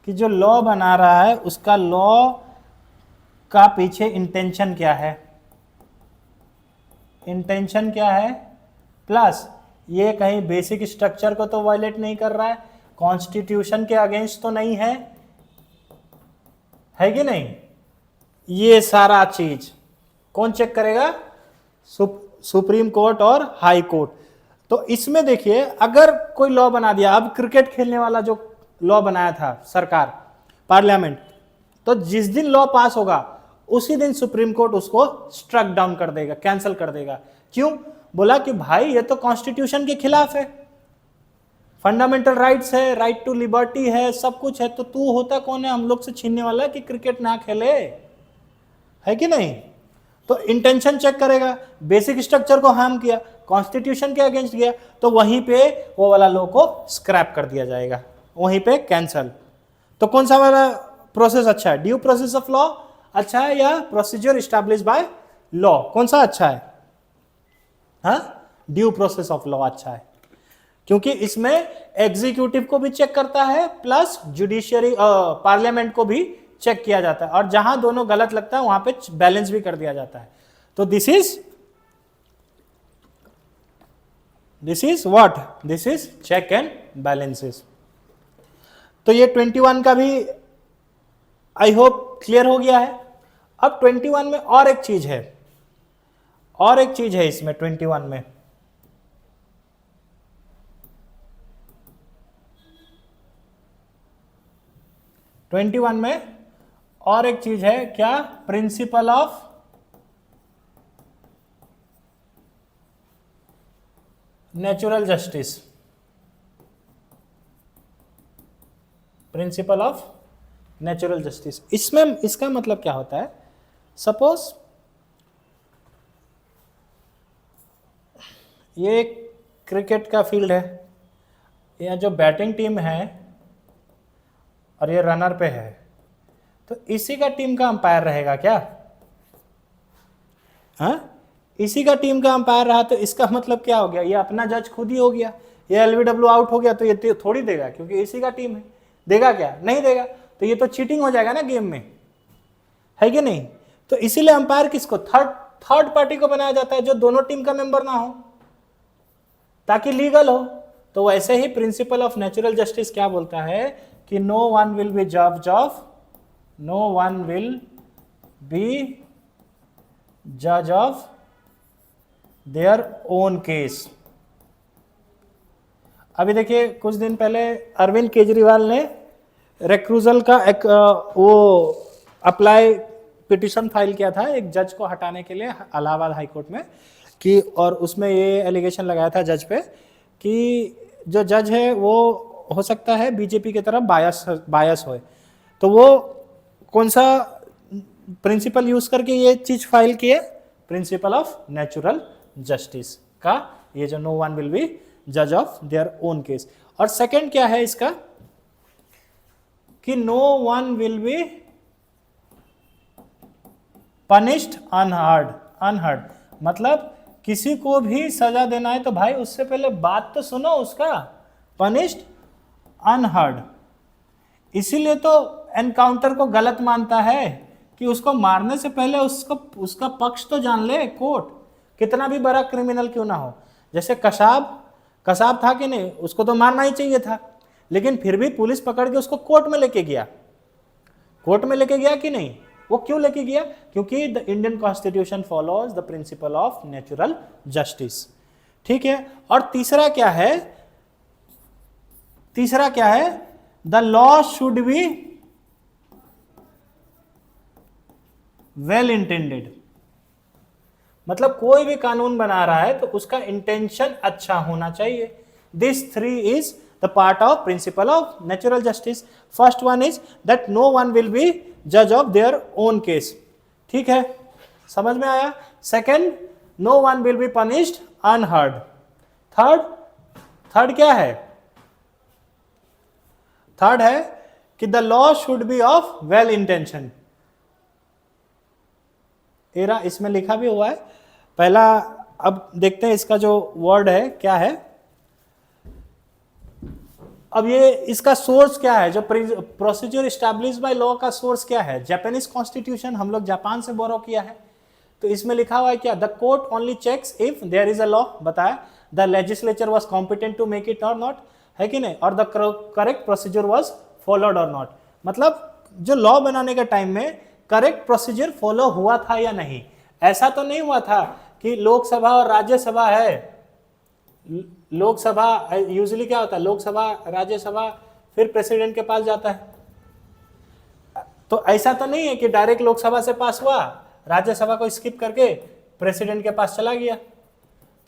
कि जो लॉ बना रहा है उसका लॉ का पीछे इंटेंशन क्या है, इंटेंशन क्या है, प्लस ये कहीं बेसिक स्ट्रक्चर को तो वायलेट नहीं कर रहा है, कॉन्स्टिट्यूशन के अगेंस्ट तो नहीं है, है कि नहीं? ये सारा चीज कौन चेक करेगा? सुप्रीम कोर्ट और हाई कोर्ट। तो इसमें देखिए अगर कोई लॉ बना दिया, अब क्रिकेट खेलने वाला जो लॉ बनाया था सरकार, पार्लियामेंट, तो जिस दिन लॉ पास होगा उसी दिन सुप्रीम कोर्ट उसको स्ट्रक डाउन कर देगा, कैंसिल कर देगा। क्यों? बोला कि भाई ये तो कॉन्स्टिट्यूशन के खिलाफ है, फंडामेंटल राइट्स है, राइट टू लिबर्टी है, सब कुछ है, तो तू होता कौन है हम लोग से छीनने वाला कि क्रिकेट ना खेले, है कि नहीं? तो इंटेंशन चेक करेगा, बेसिक स्ट्रक्चर को हार्म किया, कॉन्स्टिट्यूशन के अगेंस्ट गया, तो वहीं पे वो वाला लॉ को स्क्रैप कर दिया जाएगा, वहीं पे कैंसल। तो कौन सा वाला प्रोसेस अच्छा है? ड्यू प्रोसेस ऑफ लॉ अच्छा है या प्रोसीजर इस्टेब्लिश बाय लॉ, कौन सा अच्छा है? हाँ, ड्यू प्रोसेस ऑफ लॉ अच्छा है, क्योंकि इसमें एग्जीक्यूटिव को भी चेक करता है प्लस जुडिशियरी पार्लियामेंट को भी चेक किया जाता है, और जहां दोनों गलत लगता है वहां पे बैलेंस भी कर दिया जाता है। तो this is what? This is check and balances. तो ये 21 का भी आई होप क्लियर हो गया है। अब 21 में और एक चीज है, और एक चीज है इसमें 21 में, और एक चीज है क्या? Principal of natural justice. Principal of natural justice. इसमें इसका मतलब क्या होता है, सपोज ये क्रिकेट का फील्ड है, यहाँ जो बैटिंग टीम है और ये रनर पे है, तो इसी का टीम का अंपायर रहेगा क्या? हाँ, इसी का टीम का अंपायर रहा, तो इसका मतलब क्या हो गया, ये अपना जज खुद ही हो गया। ये एलबीडब्ल्यू आउट हो गया तो ये थोड़ी देगा, क्योंकि इसी का टीम है। देगा क्या? नहीं देगा। तो ये तो चीटिंग हो जाएगा ना गेम में, है कि नहीं? तो इसीलिए अंपायर किसको, थर्ड पार्टी को बनाया जाता है, जो दोनों टीम का मेंबर ना हो, ताकि लीगल हो। तो वैसे ही प्रिंसिपल ऑफ नेचुरल जस्टिस क्या बोलता है कि नो वन विल बी जज ऑफ देयर ओन केस। अभी देखिए, कुछ दिन पहले अरविंद केजरीवाल ने रिक्रूजल का एक वो अप्लाई पिटिशन फाइल किया था एक जज को हटाने के लिए इलाहाबाद हाई कोर्ट में, कि और उसमें ये एलिगेशन लगाया था जज पे कि जो जज है वो हो सकता है बीजेपी की तरफ बायस हो। तो वो कौन सा प्रिंसिपल यूज करके ये चीज फाइल किए, प्रिंसिपल ऑफ नेचुरल जस्टिस का, ये जो नो वन विल बी जज ऑफ देयर ओन केस। और सेकंड क्या है इसका कि no one will be punished unheard, मतलब किसी को भी सजा देना है तो भाई उससे पहले बात तो सुनो उसका, पनिश्ड अनहर्ड। इसीलिए तो एनकाउंटर को गलत मानता है कि उसको मारने से पहले उसका पक्ष तो जान ले कोर्ट, कितना भी बड़ा क्रिमिनल क्यों ना हो। जैसे कसाब था कि नहीं, उसको तो मारना ही चाहिए था, लेकिन फिर भी पुलिस पकड़ के उसको कोर्ट में लेके गया कि नहीं? वो क्यों लेके गया? क्योंकि the Indian constitution follows the principle of natural justice. ठीक है। और तीसरा क्या है, the law should be well intended, मतलब कोई भी कानून बना रहा है तो उसका इंटेंशन अच्छा होना चाहिए। This three is the part of principle of natural justice. First one is that no one will be जज ऑफ देयर ओन केस। ठीक है, समझ में आया? Second, no one will be punished unheard. Third क्या है? थर्ड है कि the law should be of well intention. एरा इसमें लिखा भी हुआ है पहला। अब देखते हैं इसका जो वर्ड है क्या है। अब ये इसका सोर्स क्या है, जो प्रोसीजर एस्टैब्लिश बाय लॉ का सोर्स क्या है? जापानीज कॉन्स्टिट्यूशन, हम लोग जापान से बोरो किया है। तो इसमें लिखा हुआ है क्या, the court only checks if there is a law, बताया the legislature was competent to make it और नॉट, है कि नहीं, और the correct procedure was followed और नॉट। मतलब जो लॉ बनाने के टाइम में करेक्ट प्रोसीजर फॉलो हुआ था या नहीं। ऐसा तो नहीं हुआ था कि लोकसभा और राज्यसभा है, लोकसभा यूजुअली क्या होता है, लोकसभा राज्यसभा फिर प्रेसिडेंट के पास जाता है। तो ऐसा तो नहीं है कि डायरेक्ट लोकसभा से पास हुआ, राज्यसभा को स्किप करके प्रेसिडेंट के पास चला गया।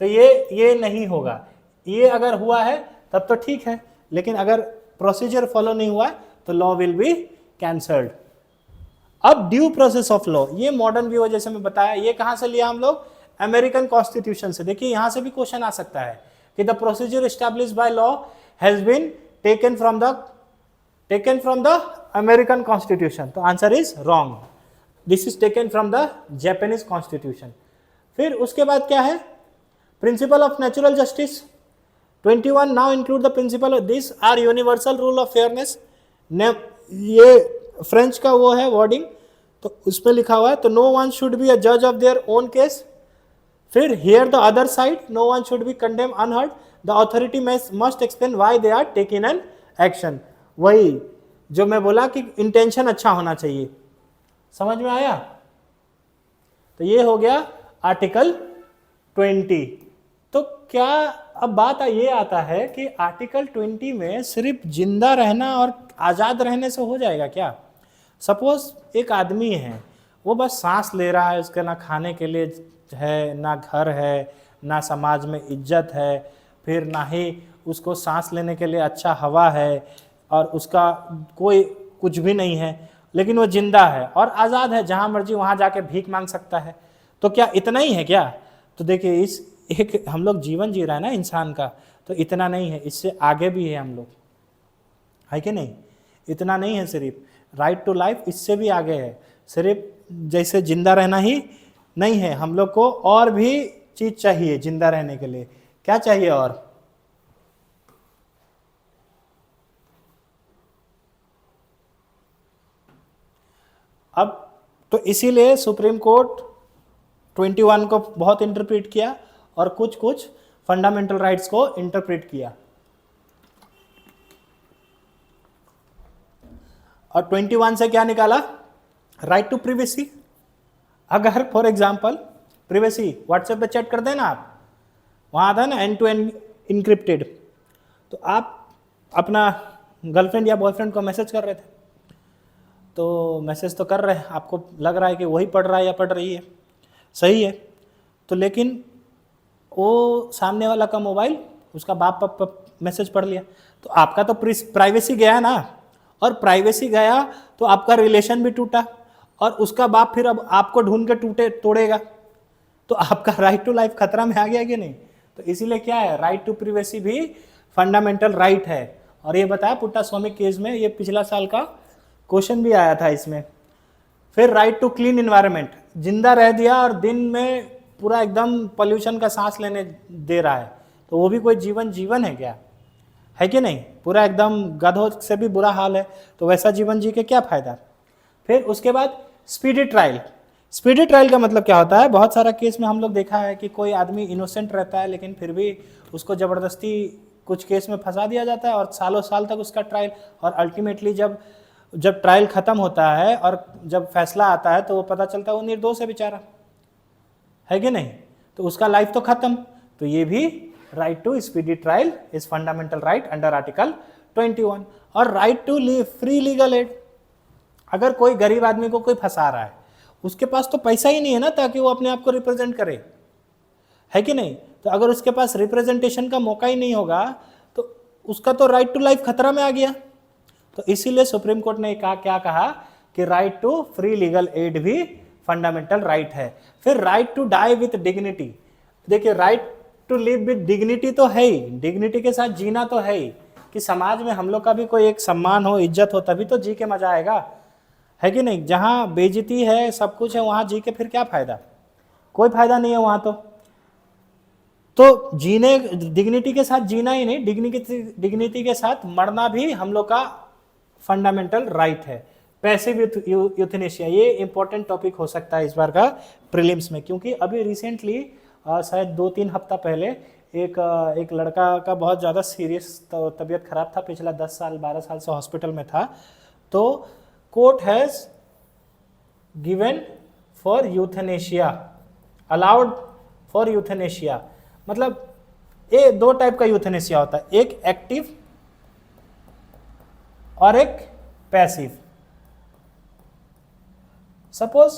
तो ये नहीं होगा। ये अगर हुआ है तब तो ठीक है, लेकिन अगर प्रोसीजर फॉलो नहीं हुआ है तो लॉ विल बी कैंसल्ड। अब ड्यू प्रोसेस ऑफ लॉ, ये मॉडर्न व्यू जैसे मैं बताया, ये कहां से लिया हम लोग, अमेरिकन कॉन्स्टिट्यूशन से। देखिए यहां से भी क्वेश्चन आ सकता है कि the procedure establish by law has been taken from the American constitution. तो answer is wrong, this is taken from the Japanese constitution. फिर उसके बाद क्या है, principle of natural justice 21 now include the principle of this are universal rule of fairness. ये French का वो है वर्डिंग, तो उसमें लिखा हुआ है, तो no one should be a जज ऑफ देयर ओन केस। फिर hear the other side, no one should be condemn unheard, the authority must explain why they are taking an action. वही जो मैं बोला कि इंटेंशन अच्छा होना चाहिए। समझ में आया? तो ये हो गया आर्टिकल 20। तो क्या अब बात ये आता है कि आर्टिकल 20 में सिर्फ जिंदा रहना और आजाद रहने से हो जाएगा क्या? सपोज एक आदमी है, वो बस सांस ले रहा है, उसके ना खाने के लिए है, ना घर है, ना समाज में इज्जत है, फिर ना ही उसको सांस लेने के लिए अच्छा हवा है, और उसका कुछ भी नहीं है, लेकिन वो जिंदा है और आज़ाद है, जहाँ मर्जी वहाँ जाके भीख मांग सकता है। तो क्या इतना ही है क्या? तो देखिए, इस एक हम लोग जीवन जी रहा है ना इंसान का, तो इतना नहीं है, इससे आगे भी है हम लोग, है कि नहीं? इतना नहीं है सिर्फ राइट टू लाइफ, इससे भी आगे है। सिर्फ जैसे जिंदा रहना ही नहीं है, हम लोग को और भी चीज चाहिए जिंदा रहने के लिए। क्या चाहिए और? अब तो इसीलिए सुप्रीम कोर्ट 21 को बहुत इंटरप्रेट किया और कुछ कुछ फंडामेंटल राइट्स को इंटरप्रेट किया। और 21 से क्या निकाला? Right to privacy. अगर फॉर एग्जांपल प्रिवेसी, व्हाट्सएप पे चैट कर देना आप, वहाँ आता है ना एंड टू एंड इनक्रिप्टेड, तो आप अपना गर्लफ्रेंड या बॉयफ्रेंड को मैसेज कर रहे थे, तो मैसेज तो कर रहे हैं, आपको लग रहा है कि वही पढ़ रहा है या पढ़ रही है, सही है, तो लेकिन वो सामने वाला का मोबाइल, उसका बाप मैसेज पढ़ लिया, तो आपका तो प्राइवेसी गया ना, और प्राइवेसी गया तो आपका रिलेशन भी टूटा, और उसका बाप फिर अब आपको ढूंढ के तोड़ेगा, तो आपका राइट टू लाइफ खतरा में आ गया कि नहीं? तो इसीलिए क्या है, राइट टू प्रिवेसी भी फंडामेंटल राइट है। और ये बताया पुट्टास्वामी केस में, ये पिछला साल का क्वेश्चन भी आया था इसमें। फिर राइट टू क्लीन इन्वायरमेंट, जिंदा रह दिया और दिन में पूरा एकदम पोल्यूशन का सांस लेने दे रहा है, तो वो भी कोई जीवन है क्या? है कि नहीं? पूरा एकदम गधों से भी बुरा हाल है, तो वैसा जीवन जी के क्या फायदा? फिर उसके बाद स्पीडी ट्रायल। स्पीडी ट्रायल का मतलब क्या होता है? बहुत सारा केस में हम लोग देखा है कि कोई आदमी इनोसेंट रहता है, लेकिन फिर भी उसको ज़बरदस्ती कुछ केस में फंसा दिया जाता है और सालों साल तक उसका ट्रायल, और अल्टीमेटली जब ट्रायल ख़त्म होता है और जब फैसला आता है तो वो पता चलता है वो निर्दोष है बेचारा, है कि नहीं? तो उसका लाइफ तो ख़त्म। तो ये भी right to speedy trial is fundamental right under article 21। और right to free legal aid, अगर कोई गरीब आदमी को कोई फंसा रहा है, उसके पास तो पैसा ही नहीं है ना ताकि वो अपने आप को रिप्रेजेंट करे, है कि नहीं? तो अगर उसके पास रिप्रेजेंटेशन का मौका ही नहीं होगा तो उसका तो राइट टू लाइफ खतरा में आ गया। तो इसीलिए सुप्रीम कोर्ट ने क्या कहा कि right to free legal aid भी फंडामेंटल राइट है। फिर right to die with dignity. देखिए, right to live with dignity तो है ही, डिग्निटी के साथ जीना तो है ही, कि समाज में हम लोग का भी कोई एक सम्मान हो, इज्जत हो, तभी तो जी के मजा आएगा, है कि नहीं? जहाँ बेइज्जती है, सब कुछ है, वहाँ जी के फिर क्या फायदा? कोई फायदा नहीं है वहाँ तो जीने, डिग्निटी के साथ जीना ही नहीं, डिग्निटी के साथ मरना भी हम लोग का फंडामेंटल राइट है। पैसिव यूथनेशिया, ये इंपॉर्टेंट टॉपिक हो सकता है इस बार का प्रीलिम्स में, क्योंकि अभी रिसेंटली शायद 2-3 हफ्ता पहले एक लड़का का बहुत ज़्यादा सीरियस तबीयत खराब था, पिछला 10 साल 12 साल से हॉस्पिटल में था, तो court has given for euthanasia, allowed for euthanasia. मतलब ये 2 टाइप का यूथनेशिया होता है, एक एक्टिव और एक पैसिव। सपोज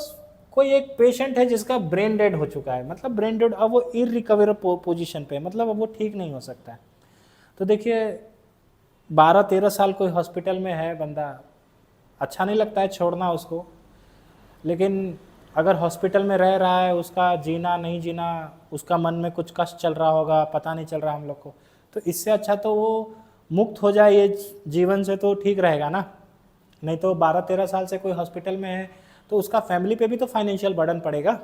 कोई एक पेशेंट है जिसका ब्रेन डेड हो चुका है, मतलब ब्रेन डेड, अब वो इररिकवरेबल पोजीशन पे, मतलब अब वो ठीक नहीं हो सकता है। तो देखिए 12-13 साल कोई हॉस्पिटल में है बंदा, अच्छा नहीं लगता है छोड़ना उसको, लेकिन अगर हॉस्पिटल में रह रहा है, उसका जीना नहीं जीना, उसका मन में कुछ कष्ट चल रहा होगा, पता नहीं चल रहा हम लोग को, तो इससे अच्छा तो वो मुक्त हो जाए ये जीवन से, तो ठीक रहेगा ना। नहीं तो 12-13 साल से कोई हॉस्पिटल में है तो उसका फैमिली पे भी तो फाइनेंशियल बर्डन पड़ेगा,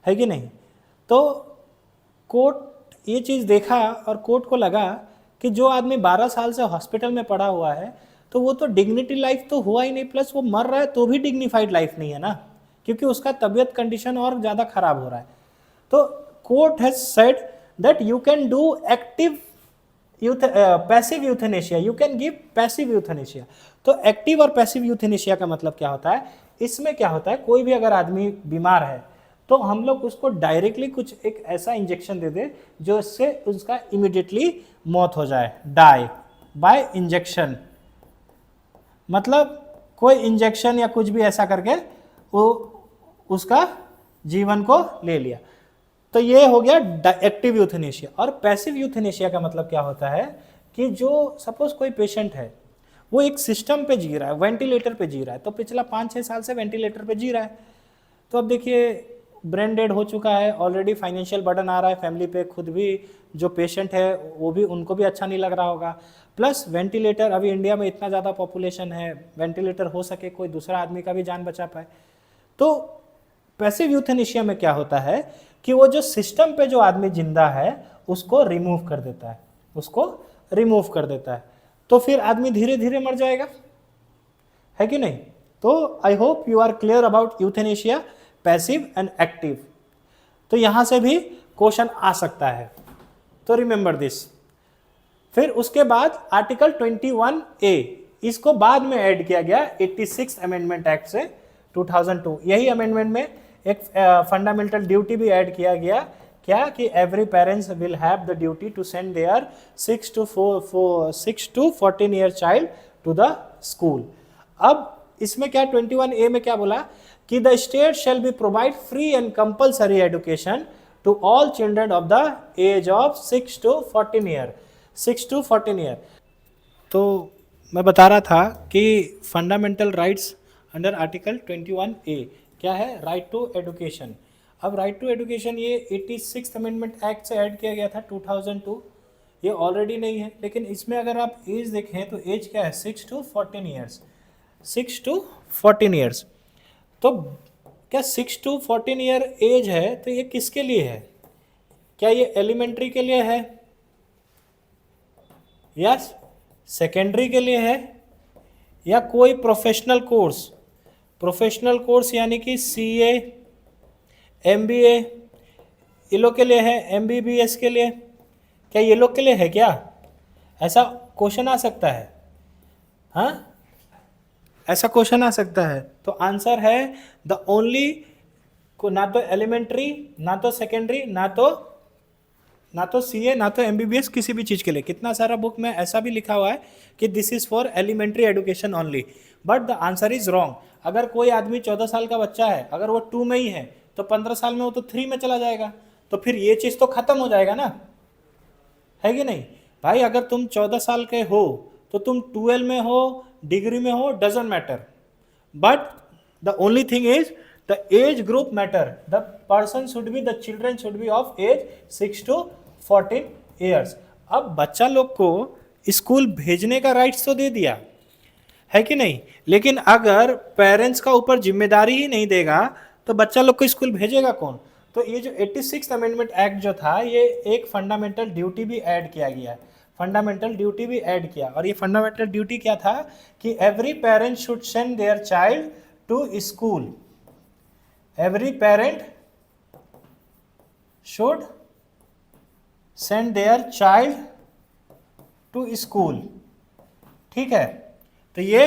है कि नहीं? तो कोर्ट ये चीज़ देखा और कोर्ट को लगा कि जो आदमी 12 साल से हॉस्पिटल में पड़ा हुआ है तो वो तो डिग्निटी लाइफ तो हुआ ही नहीं, प्लस वो मर रहा है तो भी डिग्निफाइड लाइफ नहीं है ना, क्योंकि उसका तबीयत कंडीशन और ज़्यादा खराब हो रहा है। तो court has said that you can do active passive euthanasia, you can give passive euthanasia. तो एक्टिव और पैसिव यूथनेशिया का मतलब क्या होता है? इसमें क्या होता है, कोई भी अगर आदमी बीमार है तो हम लोग उसको डायरेक्टली कुछ एक ऐसा इंजेक्शन दे दे जो इससे उसका इमीडिएटली मौत हो जाए, डाई बाय इंजेक्शन। मतलब कोई इंजेक्शन या कुछ भी ऐसा करके वो उसका जीवन को ले लिया। तो ये हो गया एक्टिव यूथनेशिया। और पैसिव यूथनेशिया का मतलब क्या होता है कि जो सपोज कोई पेशेंट है, वो एक सिस्टम पे जी रहा है, वेंटिलेटर पे जी रहा है, तो पिछला 5-6 साल से वेंटिलेटर पे जी रहा है। तो अब देखिए ब्रेन डेड हो चुका है, ऑलरेडी फाइनेंशियल बर्डन आ रहा है फैमिली पे, खुद भी जो पेशेंट है वो भी, उनको भी अच्छा नहीं लग रहा होगा। प्लस वेंटिलेटर, अभी इंडिया में इतना ज़्यादा पॉपुलेशन है, वेंटिलेटर हो सके कोई दूसरा आदमी का भी जान बचा पाए। तो पैसिव यूथेनेशिया में क्या होता है कि वो जो सिस्टम पे जो आदमी जिंदा है उसको रिमूव कर देता है, उसको रिमूव कर देता है, तो फिर आदमी धीरे धीरे मर जाएगा, है कि नहीं। तो I hope you are clear about euthanasia, passive and active. तो यहां से भी क्वेश्चन आ सकता है, तो रिमेंबर दिस। फिर उसके बाद आर्टिकल 21A, इसको बाद में ऐड किया गया 86 अमेंडमेंट एक्ट से 2002। यही अमेंडमेंट में एक फंडामेंटल ड्यूटी भी ऐड किया गया, क्या कि every parents will have the duty to send their 6 to 14 year child to the school. अब इसमें क्या 21A में क्या बोला कि the state shall be provide free and compulsory education to all children of the age of 6 to 14 year, 6 to 14 year. तो मैं बता रहा था कि fundamental rights under article 21A क्या है, राइट टू एजुकेशन। अब राइट टू एजुकेशन ये 86 अमेंडमेंट एक्ट से ऐड किया गया था 2002, ये ऑलरेडी नहीं है, लेकिन इसमें अगर आप एज देखें तो एज क्या है 6 to 14 ईयर्स, 6 to 14 ईयर्स। तो क्या 6 to 14 ईयर एज है तो ये किसके लिए है, क्या ये एलिमेंट्री के लिए है, यस सेकेंडरी के लिए है, या कोई प्रोफेशनल कोर्स, प्रोफेशनल कोर्स यानी कि CA MBA ये लोग के लिए है, MBBS के लिए, क्या ये लोग के लिए है क्या, ऐसा क्वेश्चन आ सकता है, हाँ ऐसा क्वेश्चन आ सकता है। तो आंसर है द ओनली, ना तो एलिमेंट्री, ना तो सेकेंडरी, ना तो CA, ना तो MBBS, किसी भी चीज़ के लिए। कितना सारा बुक में ऐसा भी लिखा हुआ है कि this is for elementary education only, but the answer is wrong. अगर कोई आदमी 14 साल का बच्चा है, अगर वो 2 में ही है तो 15 साल में वो तो 3 में चला जाएगा, तो फिर ये चीज़ तो खत्म हो जाएगा ना, है कि नहीं भाई। अगर तुम 14 साल के हो तो तुम 12 में हो, डिग्री में हो, doesn't matter, but the only thing is the age group matter, the person should be, the children should be of age 6 to 14 years. अब बच्चा लोग को स्कूल भेजने का राइट्स तो दे दिया, है कि नहीं, लेकिन अगर पेरेंट्स का ऊपर जिम्मेदारी ही नहीं देगा तो बच्चा लोग को स्कूल भेजेगा कौन। तो ये जो 86 अमेंडमेंट एक्ट जो था, ये एक फंडामेंटल ड्यूटी भी ऐड किया गया, फंडामेंटल ड्यूटी भी ऐड किया। और ये फंडामेंटल ड्यूटी क्या था कि every parent should send their child to school, every parent should send their child to school, ठीक है। तो ये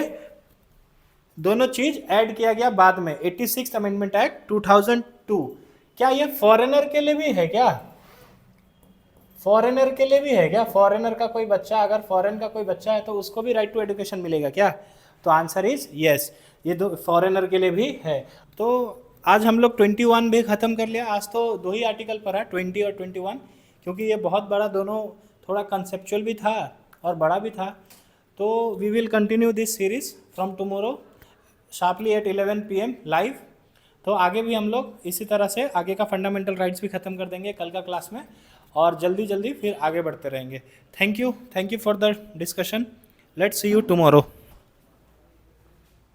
दोनों चीज ऐड किया गया बाद में 86 अमेंडमेंट एक्ट 2002। क्या ये फॉरेनर के लिए भी है क्या, फॉरेनर के लिए भी है क्या, फॉरेनर का कोई बच्चा, अगर फॉरेन का कोई बच्चा है तो उसको भी राइट टू एजुकेशन मिलेगा क्या, तो आंसर इज यस, ये दो फॉरेनर के लिए भी है। तो आज हम लोग 21 भी ख़त्म कर लिया। आज तो 2 ही आर्टिकल पढ़ा, 20 और 21, क्योंकि ये बहुत बड़ा, दोनों थोड़ा कंसेप्चुअल भी था और बड़ा भी था। तो we will continue this series from tomorrow sharply at 11 PM live. तो आगे भी हम लोग इसी तरह से आगे का फंडामेंटल राइट्स भी ख़त्म कर देंगे कल का क्लास में, और जल्दी जल्दी फिर आगे बढ़ते रहेंगे। Thank you for the discussion. Let's see you tomorrow.